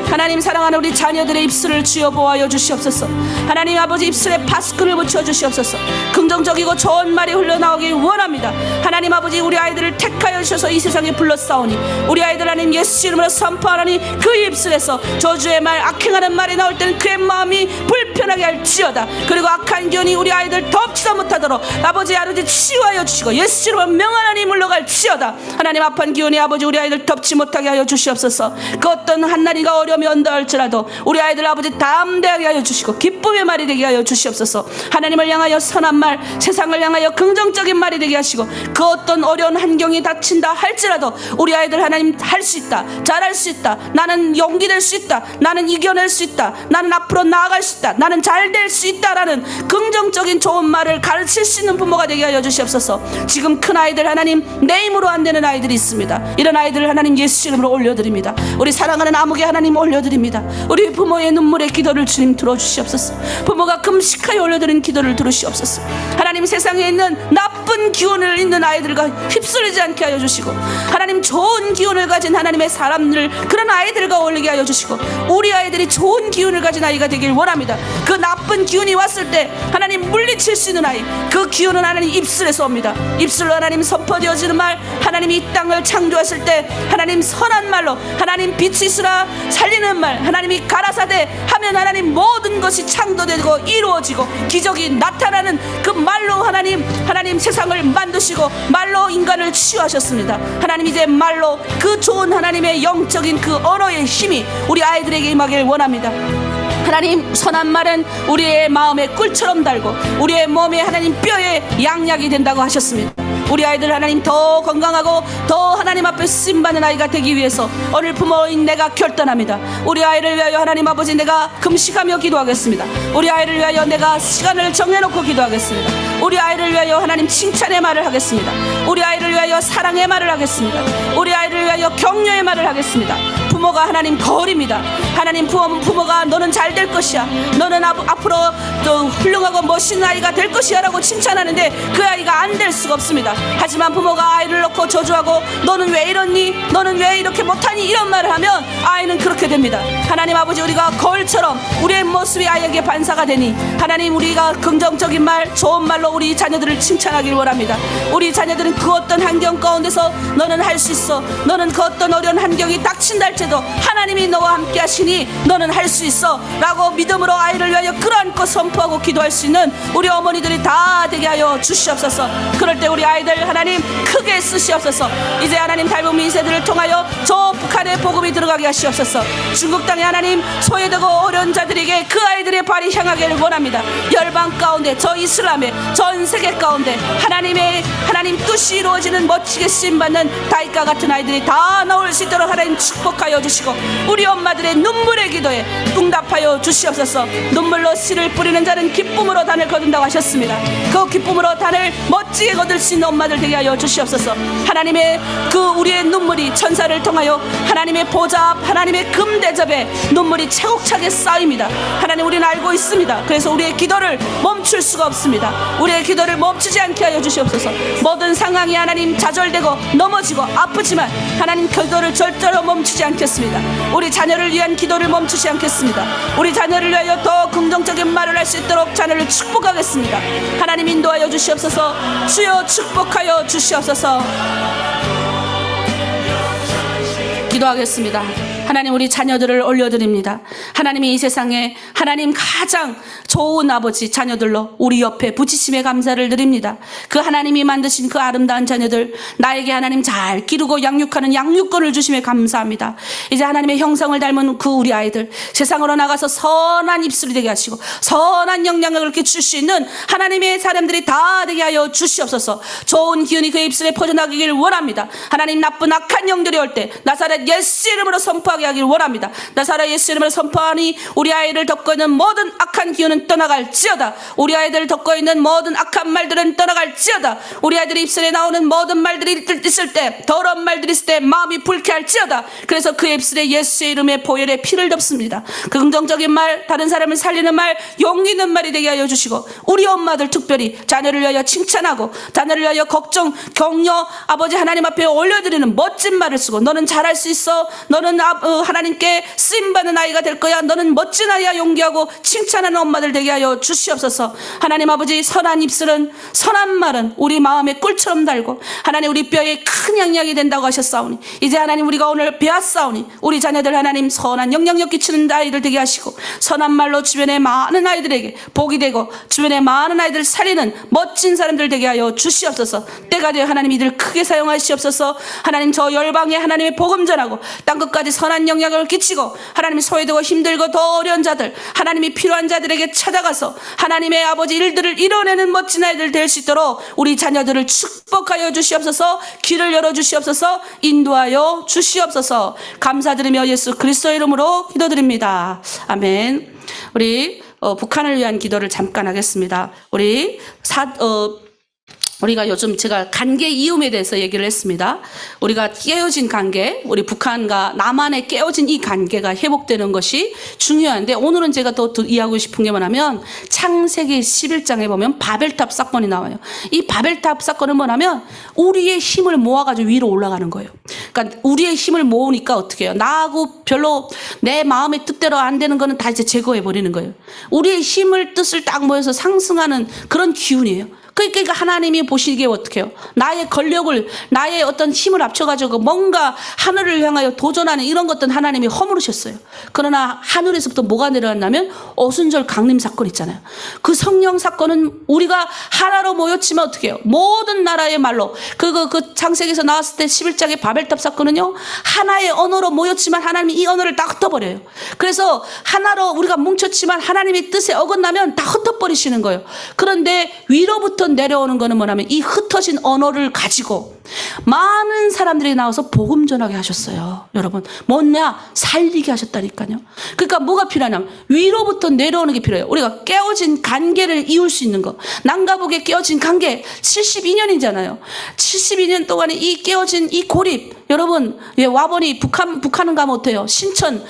하나님 사랑하는 우리 자녀들의 입술을 주여 보호하여 주시옵소서. 하나님 아버지 입술에 파스크를 붙여 주시옵소서. 긍정적이고 좋은 말이 흘러나오길 원합니다. 하나님 아버지 우리 아이들을 택하여 주셔서 이 세상에 불러싸우니 우리 아이들 하나님 예수 이름으로 선포하노니 그 입술에서 저주의 말, 악행하는 말이 나올 때는 그의 마음이 불편하게 못하게 할지어다. 그리고 악한 기운이 우리 아이들 덮지도 못하도록 아버지 치유하여 주시고 예수 이름으로 명하나니 물러갈지어다. 하나님 악한 기운이 아버지 우리 아이들 덮지 못하게 하여 주시옵소서. 그 어떤 한나리가 어려움이 온다 할지라도 우리 아이들 아버지 담대하게 하여 주시고 기쁨의 말이 되게 하여 주시옵소서. 하나님을 향하여 선한 말, 세상을 향하여 긍정적인 말이 되게 하시고 그 어떤 어려운 환경이 닥친다 할지라도 우리 아이들 하나님 할 수 있다, 잘할 수 있다, 나는 용기 낼 수 있다, 나는 이겨낼 수 있다, 나는 앞으로 나아갈 수 있다, 나는 잘 될 수 있다라는 긍정적인 좋은 말을 가르칠 수 있는 부모가 되게 하여 주시옵소서. 지금 큰 아이들 하나님 내 힘으로 안 되는 아이들이 있습니다. 이런 아이들을 하나님 예수 이름으로 올려드립니다. 우리 사랑하는 아무개 하나님 올려드립니다. 우리 부모의 눈물의 기도를 주님 들어주시옵소서. 부모가 금식하여 올려드린 기도를 들으시옵소서. 하나님 세상에 있는 나쁜 기운을 있는 아이들과 휩쓸리지 않게 하여 주시고 하나님 좋은 기운을 가진 하나님의 사람들 그런 아이들과 올리게 하여 주시고 우리 아이들이 좋은 기운을 가진 아이가 되길 원합니다. 그 나쁜 기운이 왔을 때 하나님 물리칠 수 있는 아이, 그 기운은 하나님 입술에서 옵니다. 입술로 하나님 선포되어지는 말, 하나님이 이 땅을 창조하실 때 하나님 선한 말로 하나님 빛이 있으라 살리는 말, 하나님이 가라사대 하면 하나님 모든 것이 창조되고 이루어지고 기적이 나타나는 그 말로 하나님 세상을 만드시고 말로 인간을 치유하셨습니다. 하나님 이제 말로 그 좋은 하나님의 영적인 그 언어의 힘이 우리 아이들에게 임하길 원합니다. 하나님 선한 말은 우리의 마음에 꿀처럼 달고 우리의 몸에 하나님 뼈에 양약이 된다고 하셨습니다. 우리 아이들 하나님 더 건강하고 더 하나님 앞에 쓰임받는 아이가 되기 위해서 오늘 부모인 내가 결단합니다. 우리 아이를 위하여 하나님 아버지 내가 금식하며 기도하겠습니다. 우리 아이를 위하여 내가 시간을 정해놓고 기도하겠습니다. 우리 아이를 위하여 하나님 칭찬의 말을 하겠습니다. 우리 아이를 위하여 사랑의 말을 하겠습니다. 우리 아이를 위하여 격려의 말을 하겠습니다. 부모가 하나님 거울입니다. 하나님 부모가 너는 잘 될 것이야, 너는 앞으로 또 훌륭하고 멋있는 아이가 될 것이야 라고 칭찬하는데 그 아이가 안 될 수가 없습니다. 하지만 부모가 아이를 놓고 저주하고 너는 왜 이러니, 너는 왜 이렇게 못하니 이런 말을 하면 아이는 그렇게 됩니다. 하나님 아버지 우리가 거울처럼 우리의 모습이 아이에게 반사가 되니 하나님 우리가 긍정적인 말, 좋은 말로 우리 자녀들을 칭찬하길 원합니다. 우리 자녀들은 그 어떤 환경 가운데서 너는 할 수 있어, 너는 그 어떤 어려운 환경이 닥친다 할지라도 하나님이 너와 함께 하시니 너는 할 수 있어 라고 믿음으로 아이를 위하여 끌어안고 선포하고 기도할 수 있는 우리 어머니들이 다 되게 하여 주시옵소서. 그럴 때 우리 아이들 하나님 크게 쓰시옵소서. 이제 하나님 닮은 민세들을 통하여 저 북한의 복음이 들어가게 하시옵소서. 중국 땅에 하나님 소외되고 어려운 자들에게 그 아이들의 발이 향하기를 원합니다. 열방 가운데 저 이슬람의 전 세계 가운데 하나님 뜻이 이루어지는 멋지게 쓰임받는 다윗과 같은 아이들이 다 나올 수 있도록 하나님 축복하여 주시고 우리 엄마들의 눈물의 기도에 응답하여 주시옵소서. 눈물로 씨를 뿌리는 자는 기쁨으로 단을 거둔다고 하셨습니다. 그 기쁨으로 단을 멋지게 거둘 수 있는 엄마들 되게 하여 주시옵소서. 하나님의 그 우리의 눈물이 천사를 통하여 하나님의 보좌 앞 하나님의 금대접에 눈물이 차곡차게 쌓입니다. 하나님 우리는 알고 있습니다. 그래서 우리의 기도를 멈출 수가 없습니다. 우리의 기도를 멈추지 않게 하여 주시옵소서. 모든 상황이 하나님 좌절되고 넘어지고 아프지만 하나님 기도를 절대로 멈추지 않겠습니다. 우리 자녀를 위한 기도를 멈추지 않겠습니다. 우리 자녀를 위하여 더 긍정적인 말을 할 수 있도록 자녀를 축복하겠습니다. 하나님 인도하여 주시옵소서. 주여 축복하여 주시옵소서. 기도하겠습니다. 하나님 우리 자녀들을 올려드립니다. 하나님이 이 세상에 하나님 가장 좋은 아버지 자녀들로 우리 옆에 붙이심에 감사를 드립니다. 그 하나님이 만드신 그 아름다운 자녀들 나에게 하나님 잘 기르고 양육하는 양육권을 주심에 감사합니다. 이제 하나님의 형상을 닮은 그 우리 아이들 세상으로 나가서 선한 입술이 되게 하시고 선한 영향력을 이렇게 줄 수 있는 하나님의 사람들이 다 되게 하여 주시옵소서. 좋은 기운이 그 입술에 퍼져나가기를 원합니다. 하나님 나쁜 악한 영들이 올 때 나사렛 예수 이름으로 선포하게 하길 원합니다. 나사렛 예수 이름으로 선포하니 우리 아이를 덮고 있는 모든 악한 기운은 떠나갈지어다. 우리 아이들을 덮고 있는 모든 악한 말들은 떠나갈지어다. 우리 아이들의 입술에 나오는 모든 말들이 있을 때 더러운 말들이 있을 때 마음이 불쾌할지어다. 그래서 그 입술에 예수의 이름의 보혈의 피를 덮습니다. 그 긍정적인 말, 다른 사람을 살리는 말, 용기 있는 말이 되게 하여 주시고 우리 엄마들 특별히 자녀를 위하여 칭찬하고 자녀를 위하여 걱정, 격려 아버지 하나님 앞에 올려드리는 멋진 말을 쓰고 너는 잘할 수 있어, 너는 하나님께 쓰임받는 아이가 될 거야. 너는 멋진 아이야. 용기하고 칭찬하는 엄마들 되게 하여 주시옵소서. 하나님 아버지, 선한 입술은, 선한 말은 우리 마음에 꿀처럼 달고 하나님 우리 뼈에 큰 양약이 된다고 하셨사오니 이제 하나님 우리가 오늘 배웠사오니 우리 자녀들 하나님 선한 영향력 끼치는 아이들 되게 하시고 선한 말로 주변의 많은 아이들에게 복이 되고 주변의 많은 아이들 살리는 멋진 사람들 되게 하여 주시옵소서. 때가 되어 하나님 이들 크게 사용하시옵소서. 하나님 저 열방에 하나님의 복음 전하고 땅끝까지 선한 영향을 끼치고 하나님 소외되고 힘들고 더 어려운 자들 하나님이 필요한 자들에게 찾아가서 하나님의 아버지 일들을 이뤄내는 멋진 아이들 될 수 있도록 우리 자녀들을 축복하여 주시옵소서. 길을 열어주시옵소서. 인도하여 주시옵소서. 감사드리며 예수 그리스도의 이름으로 기도드립니다. 아멘. 우리 북한을 위한 기도를 잠깐 하겠습니다. 우리가 요즘 제가 관계 이음에 대해서 얘기를 했습니다. 우리가 깨어진 관계, 우리 북한과 남한의 깨어진 이 관계가 회복되는 것이 중요한데 오늘은 제가 더 이해하고 싶은 게 뭐냐면 창세기 11장에 보면 바벨탑 사건이 나와요. 이 바벨탑 사건은 뭐냐면 우리의 힘을 모아가지고 위로 올라가는 거예요. 그러니까 우리의 힘을 모으니까 어떻게 해요? 나하고 별로 내 마음의 뜻대로 안 되는 거는 다 이제 제거해버리는 거예요. 우리의 힘을 뜻을 딱 모여서 상승하는 그런 기운이에요. 그러니까 하나님이 보시기에 어떻게 해요? 나의 권력을, 나의 어떤 힘을 합쳐가지고 뭔가 하늘을 향하여 도전하는 이런 것들은 하나님이 허물으셨어요. 그러나 하늘에서부터 뭐가 내려왔냐면 오순절 강림 사건 있잖아요. 그 성령 사건은 우리가 하나로 모였지만 어떻게 해요? 모든 나라의 말로 그 창세기에서 나왔을 때 11장의 바벨탑 사건은요 하나의 언어로 모였지만 하나님이 이 언어를 다 흩어버려요. 그래서 하나로 우리가 뭉쳤지만 하나님의 뜻에 어긋나면 다 흩어버리시는 거예요. 그런데 위로부터 내려오는 거는 뭐냐면 이 흩어진 언어를 가지고 많은 사람들이 나와서 복음 전하게 하셨어요. 여러분 뭐냐? 살리게 하셨다니까요. 그러니까 뭐가 필요하냐면 위로부터 내려오는 게 필요해요. 우리가 깨어진 관계를 이을 수 있는 거. 남과 북의 깨어진 관계 72년이잖아요. 72년 동안에 이 깨어진 이 고립 여러분 와보니 북한은 가면 어때요? 신천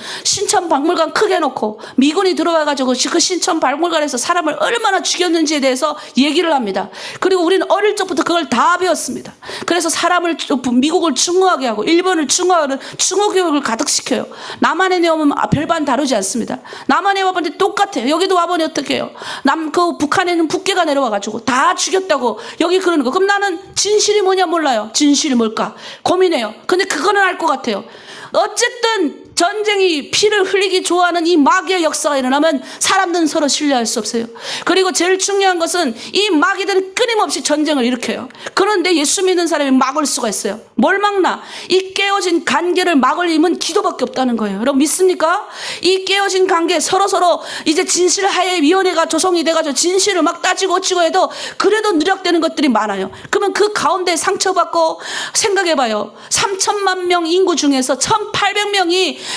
박물관 크게 놓고 미군이 들어와가지고 그 신천 박물관에서 사람을 얼마나 죽였는지에 대해서 얘기를 합니다. 그리고 우리는 어릴 적부터 그걸 다 배웠습니다. 그래서 사람을 미국을 증오하게 하고 일본을 증오하는 증오 교육을 가득시켜요. 남한에 내오면 별반 다르지 않습니다. 남한에 와보니 똑같아요. 여기도 와보니 어떻게 해요? 그 북한에는 북괴가 내려와가지고 다 죽였다고 여기 그러는 거. 그럼 나는 진실이 뭐냐 몰라요. 진실이 뭘까 고민해요. 근데 그거는 알 것 같아요. 어쨌든 전쟁이 피를 흘리기 좋아하는 이 마귀의 역사가 일어나면 사람들은 서로 신뢰할 수 없어요. 그리고 제일 중요한 것은 이 마귀들은 끊임없이 전쟁을 일으켜요. 그런데 예수 믿는 사람이 막을 수가 있어요. 뭘 막나? 이 깨어진 관계를 막을 힘은 기도밖에 없다는 거예요. 여러분 믿습니까? 이 깨어진 관계 서로 이제 진실하에 위원회가 조성이 돼가지고 진실을 막 따지고 어찌고 해도 그래도 누락되는 것들이 많아요. 그러면 그 가운데 상처받고 생각해봐요. 3천만 명 인구 중에서 1,800명이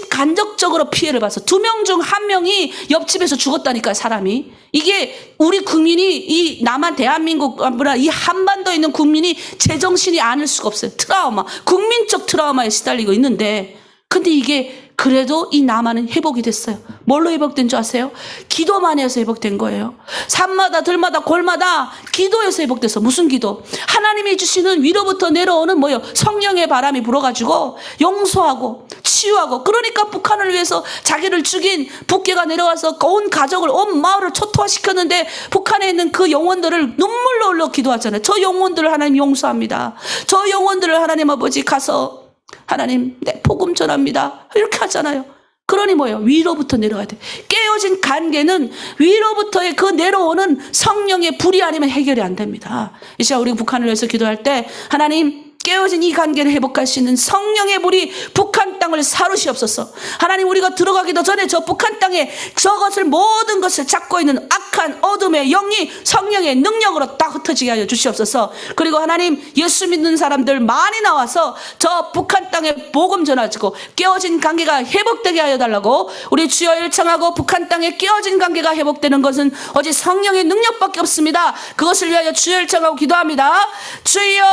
간접적으로 피해를 봐서 2명 중 1명이 옆집에서 죽었다니까요. 사람이. 이게 우리 국민이 이 남한 대한민국 이 한반도에 있는 국민이 제정신이 아닐 수가 없어요. 트라우마, 국민적 트라우마에 시달리고 있는데 근데 이게 그래도 이 남한은 회복이 됐어요. 뭘로 회복된 줄 아세요? 기도만 해서 회복된 거예요. 산마다 들마다 골마다 기도에서 회복돼서. 무슨 기도? 하나님이 주시는 위로부터 내려오는 뭐예요? 성령의 바람이 불어가지고 용서하고 치유하고. 그러니까 북한을 위해서 자기를 죽인 북괴가 내려와서 온 가족을 온 마을을 초토화시켰는데 북한에 있는 그 영혼들을 눈물로 흘려 기도하잖아요. 저 영혼들을 하나님 용서합니다. 저 영혼들을 하나님 아버지 가서 하나님 내 복음 전합니다 이렇게 하잖아요. 그러니 뭐예요? 위로부터 내려가야 돼. 깨어진 관계는 위로부터의 그 내려오는 성령의 불이 아니면 해결이 안 됩니다. 이 시간 우리 북한을 위해서 기도할 때 하나님 깨어진 이 관계를 회복할 수 있는 성령의 불이 북한 땅을 사르시옵소서. 하나님 우리가 들어가기도 전에 저 북한 땅에 저것을 모든 것을 잡고 있는 악한 어둠의 영이 성령의 능력으로 딱 흩어지게 하여 주시옵소서. 그리고 하나님 예수 믿는 사람들 많이 나와서 저 북한 땅에 복음 전하시고 깨어진 관계가 회복되게 하여 달라고 우리 주여 일청하고 북한 땅에 깨어진 관계가 회복되는 것은 오직 성령의 능력밖에 없습니다. 그것을 위하여 주여 일청하고 기도합니다. 주여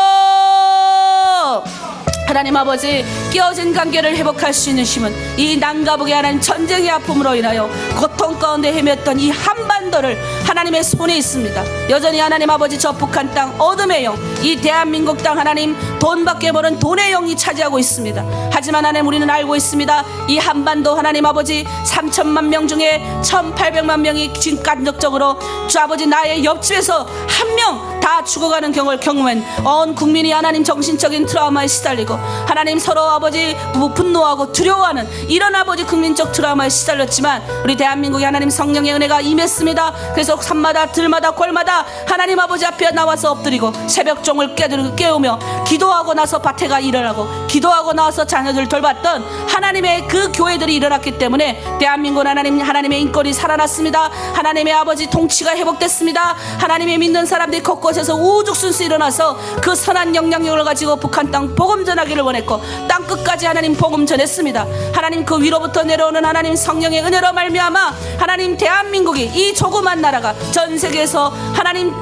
하나님 아버지 깨어진 관계를 회복할 수 있는 힘은 이 난가복의 하나님 전쟁의 아픔으로 인하여 고통 가운데 헤맸던 이 한반도를 하나님의 손에 있습니다. 여전히 하나님 아버지 저 북한 땅 어둠의 영, 이 대한민국 땅 하나님 돈밖에 모르는 돈의 영이 차지하고 있습니다. 하지만 하나님 우리는 알고 있습니다. 이 한반도 하나님 아버지 3천만 명 중에 1,800만 명이 지금 간접적으로 주 아버지 나의 옆집에서 한 명 다 죽어가는 경우를 경험한 온 국민이 하나님 정신적인 트라우마에 시달리고 하나님 서로 아버지 분노하고 두려워하는 이런 아버지 국민적 트라우마에 시달렸지만 우리 대한민국에 하나님 성령의 은혜가 임했습니다. 그래서 산마다 들마다 골마다 하나님 아버지 앞에 나와서 엎드리고 새벽종을 깨우며 기도하고 나서 밭에가 일어나고 기도하고 나와서 자녀들 돌봤던 하나님의 그 교회들이 일어났기 때문에 대한민국은 하나님의 인권이 살아났습니다. 하나님의 아버지 통치가 회복됐습니다. 하나님의 믿는 사람들이 곳곳에서 우죽순수 일어나서 그 선한 영향력을 가지고 북한 땅 복음 전하기를 원했고 땅 끝까지 하나님 복음 전했습니다. 하나님 그 위로부터 내려오는 하나님 성령의 은혜로 말미암아 하나님 대한민국이 이 조그만 나라가 전 세계에서 하나님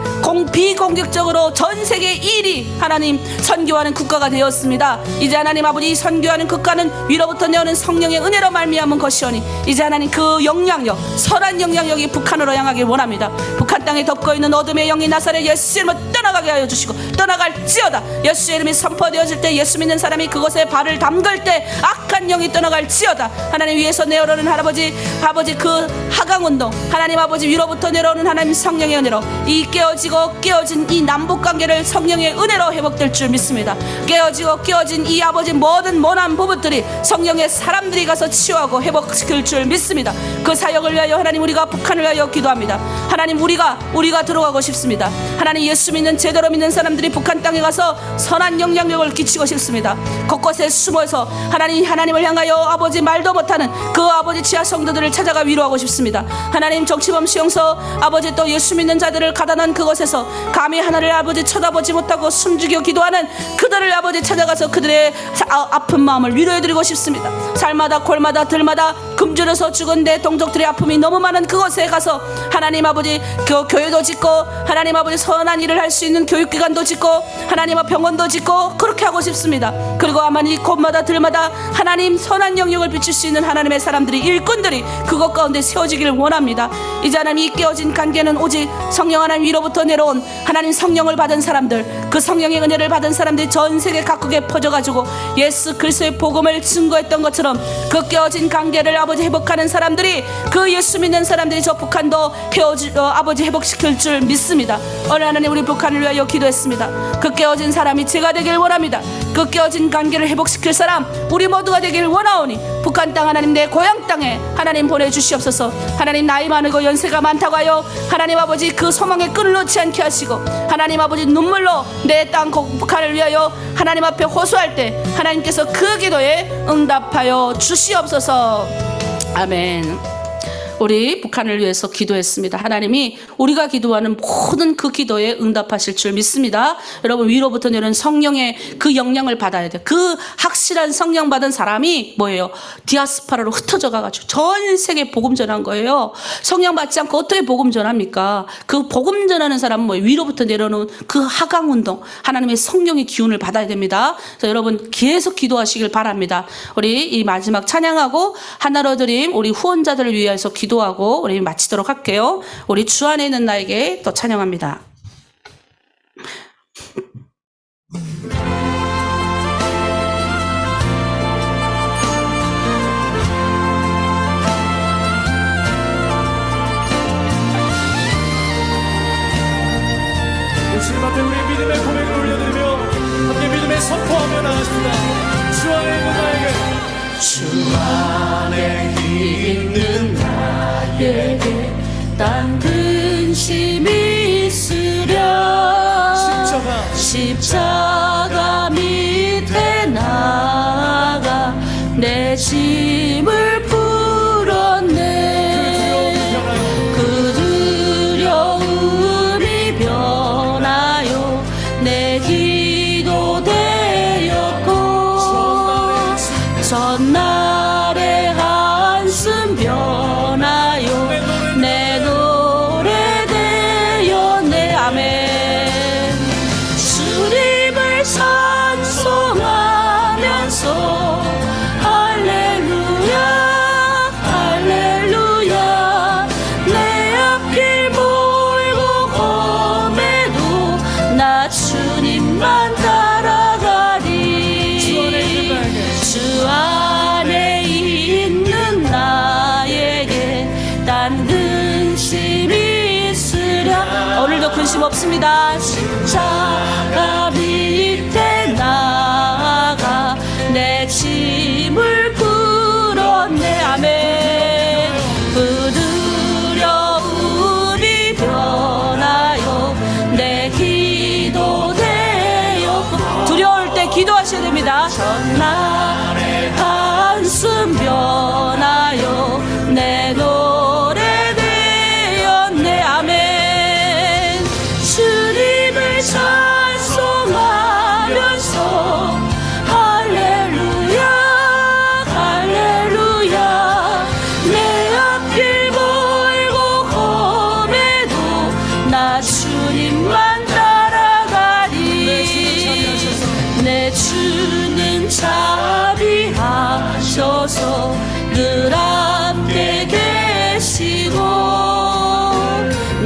비공격적으로 전 세계 1위 하나님 선교하는 국가가 되었습니다. 이제 하나님 아버지 이 선교하는 국가는 위로부터 내오는 성령의 은혜로 말미암은 것이오니 이제 하나님 그 영향력 선한 영향력이 북한으로 향하길 원합니다. 북한 땅에 덮고 있는 어둠의 영이 나사렛 예수 이름으로 떠나가게 하여 주시고 떠나갈지어다. 예수의 이름이 선포되어질 때 예수 믿는 사람이 그곳에 발을 담글 때 악한 영이 떠나갈지어다. 하나님 위에서 내려오는 아버지 그 하강운동 하나님 아버지 위로부터 내려오는 하나님 성령의 은혜로 이 깨어진 이 남북관계를 성령의 은혜로 회복될 줄 믿습니다. 깨어진 이 아버지 모든 모난 부부들이 성령의 사람들이 가서 치유하고 회복시킬 줄 믿습니다. 그 사역을 위하여 하나님 우리가 북한을 위하여 기도합니다. 하나님 우리가 들어가고 싶습니다. 하나님 예수 믿는 제대로 믿는 사람들이 북한 땅에 가서 선한 영향력을 끼치고 싶습니다. 곳곳에 숨어서 하나님을 향하여 아버지 말도 못하는 그 아버지 지하 성도들을 찾아가 위로하고 싶습니다. 하나님 정치범 수용소 아버지 또 예수 믿는 자들을 가다난 그곳에서 감히 하나를 아버지 쳐다보지 못하고 숨죽여 기도하는 그들을 아버지 찾아가서 그들의 아픈 마음을 위로해드리고 싶습니다. 살마다 골마다 들마다 굶주려서 죽은 내 동족들의 아픔이 너무 많은 그곳에 가서 하나님 아버지 교회도 짓고 하나님 아버지 선한 일을 할 수 있는 교육기관도 짓고 하나님 앞 병원도 짓고 그렇게 하고 싶습니다. 그리고 아마 이 곳마다 들마다 하나님 선한 영역을 비출 수 있는 하나님의 사람들이 일꾼들이 그것 가운데 세워지기를 원합니다. 이제 하나님 이 깨어진 관계는 오직 성령 하나님 위로부터 내려온 하나님 성령을 받은 사람들 그 성령의 은혜를 받은 사람들이 전 세계 각국에 퍼져가지고 예수 그리스도의 복음을 증거했던 것처럼 그 깨어진 관계를 아버지 회복하는 사람들이 그 예수 믿는 사람들이 저 북한도 아버지 회복시킬 줄 믿습니다. 오늘 하나님 우리 북한을 위하여 기도했습니다. 그 깨어진 사람이 제가 되길 원합니다. 그 깨어진 관계를 회복시킬 사람 우리 모두가 되길 원하오니 북한 땅 하나님 내 고향 땅에 하나님 보내주시옵소서. 하나님 나이 많고 연세가 많다고 하여 하나님 아버지 그 소망의 끈을 놓지 않게 하시고 하나님 아버지 눈물로 내 땅 북한을 위하여 하나님 앞에 호소할 때 하나님께서 그 기도에 응답하여 주시옵소서. 아멘. 우리 북한을 위해서 기도했습니다. 하나님이 우리가 기도하는 모든 그 기도에 응답하실 줄 믿습니다. 여러분 위로부터 내려오는 성령의 그 영향을 받아야 돼요. 그 확실한 성령 받은 사람이 뭐예요? 디아스파라로 흩어져 가가지고 전 세계 복음 전한 거예요. 성령 받지 않고 어떻게 복음 전합니까? 그 복음 전하는 사람은 뭐예요? 위로부터 내려오는 그 하강운동 하나님의 성령의 기운을 받아야 됩니다. 그래서 여러분 계속 기도하시길 바랍니다. 우리 이 마지막 찬양하고 하나로 드림 우리 후원자들을 위해서 기도하고 우리 마치도록 할게요. 우리 주 안에 있는 나에게 또 찬양합니다. 주님 앞에 우리 믿음의 고백을 올려드리며 함께 믿음의 선포하며 나가십니다. 주 안에 있는 나에게 주 안에 있는 나에게 딴 근심이 있으랴 십자가 밑에 나가 내 짐을 풀었네. 그 두려움이 변하여 내 기도 되었고 전날의 한숨 변하여 내 노래 되었네. 아멘. 주님을 찬송하며 근심이 있으랴. 오늘도 근심 없습니다. 십자가 밑에 나가 내 짐을 풀었네. 아멘. 그 두려움이 변하여 내 기도 되었고. 두려울 때 기도하셔야 됩니다. 전날의 한숨 변하여 내 노래 되었네. 아멘. 주님을 찬송하면서 할렐루야 할렐루야. 내 앞길 멀고 험해도 나 주님만 따라가리. 내 주는 자비하셔서 늘 함께 계시고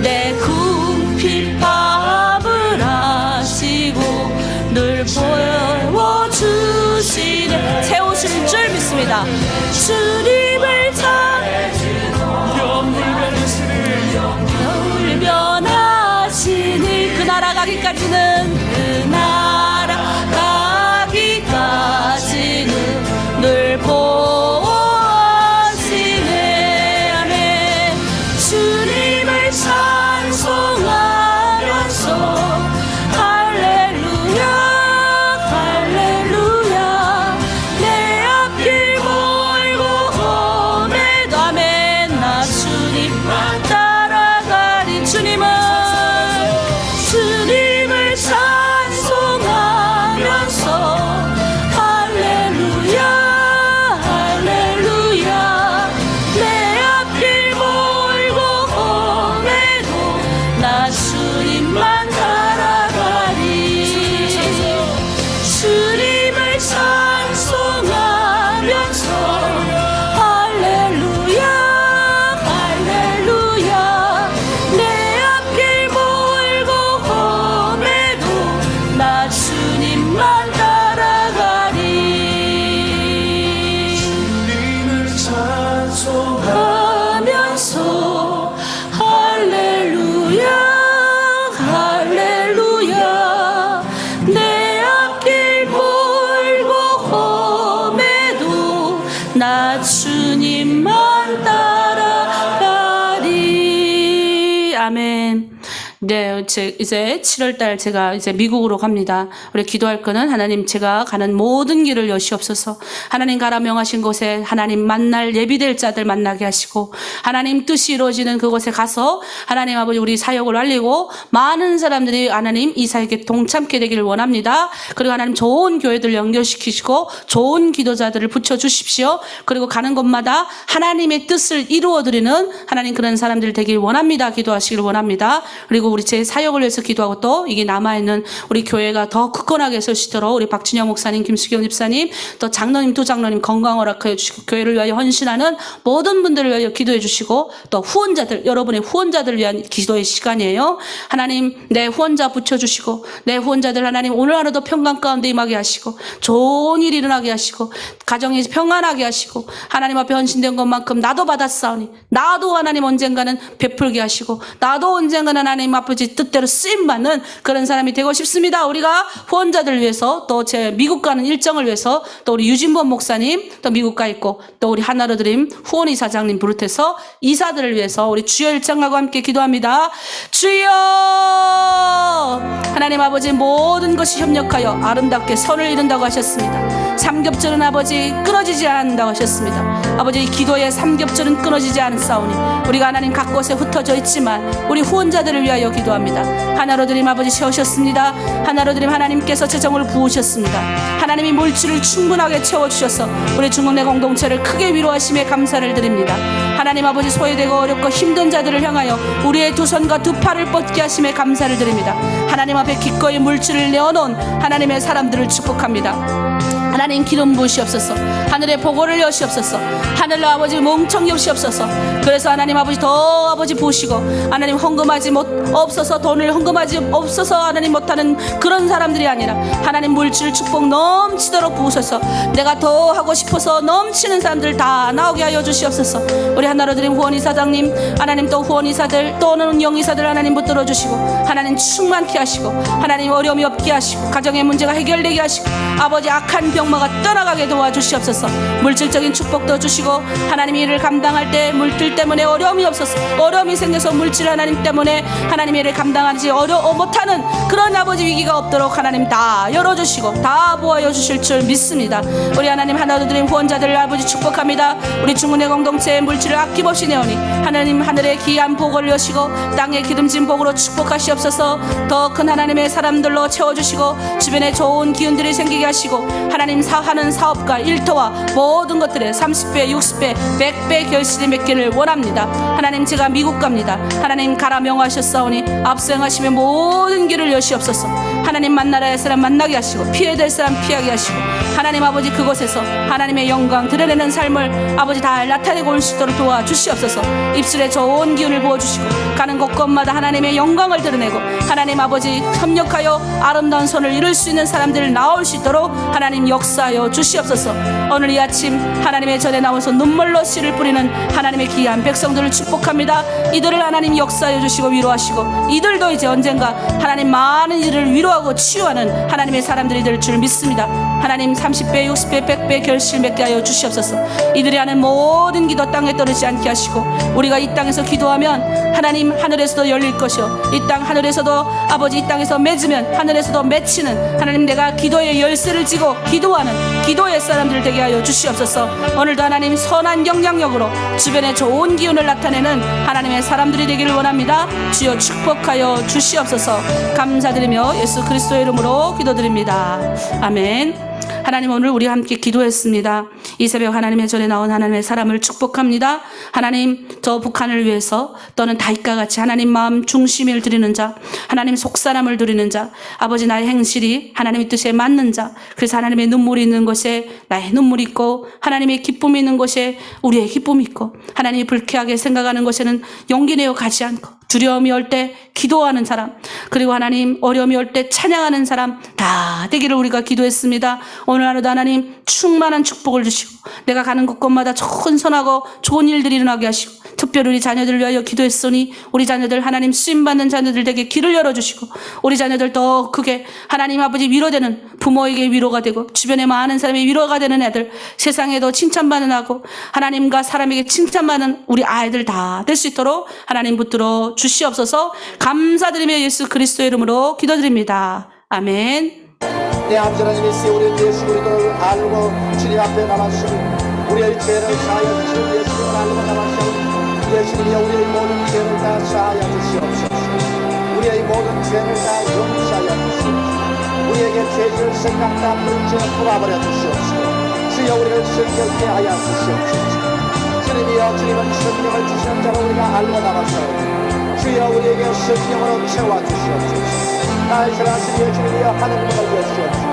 내 궁핍함을 아시고 늘 보여주시네. 새 옷을 줄 믿습니다. 주님을 영물 변하시니 그 나라 가기까지는 그 나라 가기까지는 늘 보시네. 아멘. 주님을 찬송하면서 할렐루야 할렐루야. 내 앞길 멀고 험해도 아멘. 나 주님만 따라가리. 주님을 찬송하면서 할렐루야 할렐루야. 내 앞길 멀고 험해도 나 주님만 따라가리. 주님을 찬송하면서 할렐루야 할렐루야. 내 앞길 멀고 험해도 나 주님만 따라가리. 주님을 찬송하 하면서 할렐루야 할렐루야. 내 앞길 멀고 험해도 나 주님만 따라가리. 아멘. 네, 이제 7월달 제가 이제 미국으로 갑니다. 우리 기도할 거는 하나님 제가 가는 모든 길을 여시옵소서. 하나님 가라 명하신 곳에 하나님 만날 예비될 자들 만나게 하시고 하나님 뜻이 이루어지는 그곳에 가서 하나님 아버지 우리 사역을 알리고 많은 사람들이 하나님 이 사역에 동참게 되기를 원합니다. 그리고 하나님 좋은 교회들 연결시키시고 좋은 기도자들을 붙여주십시오. 그리고 가는 곳마다 하나님의 뜻을 이루어드리는 하나님 그런 사람들 되길 원합니다. 기도하시길 원합니다. 그리고 우리 제 사역을 위해서 기도하고 또 이게 남아있는 우리 교회가 더 굳건하게 설 수 있도록 우리 박진영 목사님, 김수경 집사님, 또 장로님, 두 장로님 건강 허락해 주시고 교회를 위하여 헌신하는 모든 분들을 위하여 기도해 주시고 또 후원자들, 여러분의 후원자들을 위한 기도의 시간이에요. 하나님 내 후원자 붙여주시고 내 후원자들 하나님 오늘 하루도 평강 가운데 임하게 하시고 좋은 일이 일어나게 하시고 가정이 평안하게 하시고 하나님 앞에 헌신된 것만큼 나도 받았사오니 나도 하나님 언젠가는 베풀게 하시고 나도 언젠가는 하나님 아버지 뜻대로 쓰임받는 그런 사람이 되고 싶습니다. 우리가 후원자들을 위해서 또 제 미국 가는 일정을 위해서 또 우리 유진범 목사님 또 미국 가 있고 또 우리 하나로드림 후원 이사장님 비롯해서 이사들을 위해서 우리 주여 일정하고 함께 기도합니다. 주여 하나님 아버지 모든 것이 협력하여 아름답게 선을 이룬다고 하셨습니다. 삼겹절은 아버지 끊어지지 않는다고 하셨습니다. 아버지 이 기도의 삼겹절은 끊어지지 않사오니 우리가 하나님 각 곳에 흩어져 있지만 우리 후원자들을 위하여 기도합니다. 하나로드림 아버지 세우셨습니다. 하나로드림 하나님께서 재정을 부으셨습니다. 하나님이 물질을 충분하게 채워주셔서 우리 중흥내 공동체를 크게 위로하심에 감사를 드립니다. 하나님 아버지 소외되고 어렵고 힘든 자들을 향하여 우리의 두 손과 두 팔을 뻗게 하심에 감사를 드립니다. 하나님 앞에 기꺼이 물질을 내어놓은 하나님의 사람들을 축복합니다. 하나님 기름 부으시옵소서. 하늘의 보고를 여시옵소서. 하늘로 아버지 멍청이 없이옵소서. 그래서 하나님 아버지 더 아버지 부으시고 하나님 헌금하지 없어서 돈을 헌금하지 없어서 하나님 못하는 그런 사람들이 아니라 하나님 물질 축복 넘치도록 부으셔서 내가 더 하고 싶어서 넘치는 사람들 다 나오게 하여 주시옵소서. 우리 하나로 드린 후원이사장님 하나님 또 후원이사들 또는 운영이사들 하나님 붙들어 주시고 하나님 충만케 하시고 하나님 어려움이 없게 하시고 가정의 문제가 해결되게 하시고 아버지 악한 병마가 떠나가게 도와주시옵소서. 물질적인 축복도 주시고 하나님 일을 감당할 때 물질 때문에 어려움이 없어서 어려움이 생겨서 물질 하나님 때문에 하나님 일을 감당하지 못하는 그런 아버지 위기가 없도록 하나님 다 열어주시고 다 보호하여 주실 줄 믿습니다. 우리 하나님 하나도 드린 후원자들 아버지 축복합니다. 우리 중은혜 공동체의 물질을 아낌없이 내오니 하나님 하늘의 귀한 복을 여시고 땅의 기름진 복으로 축복하시옵소서. 더 큰 하나님의 사람들로 채워주시고 주변에 좋은 기운들이 생기게 하시고 하나님 하는 사업과 일터와 모든 것들에 30배 60배 100배 결실이 맺기를 원합니다. 하나님 제가 미국 갑니다. 하나님 가라 명하셨사오니 앞서행하시며 모든 길을 여시옵소서. 하나님 만나라 할 사람 만나게 하시고 피해야 될 사람 피하게 하시고 하나님 아버지 그곳에서 하나님의 영광 드러내는 삶을 아버지 다 나타내고 올 수 있도록 도와주시옵소서. 입술에 좋은 기운을 부어주시고 가는 곳곳마다 하나님의 영광을 드러내고 하나님 아버지 협력하여 아름다운 손을 이룰 수 있는 사람들을 나올 수 있도록 하나님 역사하여 주시옵소서. 오늘 이 아침 하나님의 전에 나와서 눈물로 씨를 뿌리는 하나님의 귀한 백성들을 축복합니다. 이들을 하나님 역사하여 주시고 위로하시고 이들도 이제 언젠가 하나님 많은 일을 위로하고 치유하는 하나님의 사람들이 될 줄 믿습니다. 하나님 30배 60배 100배 결실 맺게 하여 주시옵소서. 이들이 하는 모든 기도 땅에 떨어지지 않게 하시고 우리가 이 땅에서 기도하면 하나님 하늘에서도 열릴 것이요 이 땅 하늘에서도 아버지 이 땅에서 맺으면 하늘에서도 맺히는 하나님 내가 기도의 열쇠를 쥐고 기도하는 기도의 사람들 되게 하여 주시옵소서. 오늘도 하나님 선한 영향력으로 주변에 좋은 기운을 나타내는 하나님의 사람들이 되기를 원합니다. 주여 축복하여 주시옵소서. 감사드리며 예수 그리스도의 이름으로 기도드립니다. 아멘. 하나님 오늘 우리 함께 기도했습니다. 이 새벽 하나님의 전에 나온 하나님의 사람을 축복합니다. 하나님 저 북한을 위해서 또는 다윗과 같이 하나님 마음 중심을 드리는 자 하나님 속사람을 드리는 자 아버지 나의 행실이 하나님의 뜻에 맞는 자 그래서 하나님의 눈물이 있는 곳에 나의 눈물이 있고 하나님의 기쁨이 있는 곳에 우리의 기쁨이 있고 하나님이 불쾌하게 생각하는 곳에는 용기 내어 가지 않고 두려움이 올 때 기도하는 사람 그리고 하나님 어려움이 올 때 찬양하는 사람 다 되기를 우리가 기도했습니다. 오늘 하루도 하나님 충만한 축복을 주시고 내가 가는 곳곳마다 좋은 선하고 좋은 일들이 일어나게 하시고 특별히 우리 자녀들을 위하여 기도했으니 우리 자녀들 하나님 쓰임받는 자녀들 되게 길을 열어주시고 우리 자녀들 더 크게 하나님 아버지 위로되는 부모에게 위로가 되고 주변에 많은 사람이 위로가 되는 애들 세상에도 칭찬받는 하고 하나님과 사람에게 칭찬받는 우리 아이들 다 될 수 있도록 하나님 붙들어 주시옵소서. 감사드리며 예수 그리스도의 이름으로 기도드립니다. 아멘. 내 아버지 하나님 예수 우리 예수 그리스도를 알고 주님 앞에 나와주시고 우리의 죄를 사하여 주시고 예수님을 알고 나와주시고 예수님이여 우리의 모든 죄를 다 사하여 주시옵소서. 우리의 모든 죄를 다 용서하여 주시옵소서. 우리에게 죄를 생각나 물질을 풀어버려 주시옵소서. 주여 우리를 성결케 하여 주시옵소서. 주님이여 주님은 성령을 주시는 자로 우리가 알고 나와서 주여 우리에게 성령으로 채워주시옵소서. 나의 사랑하신 예수님이여 하늘을 열어주시옵소서.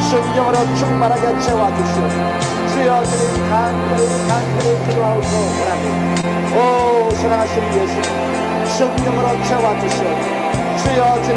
성령으로 충만하게 채워주시옵소서. 주여 주님 간절히 기도하고 원합니다. 오 사랑하신 예수님 성령으로 채워주시옵소서. 주여 주님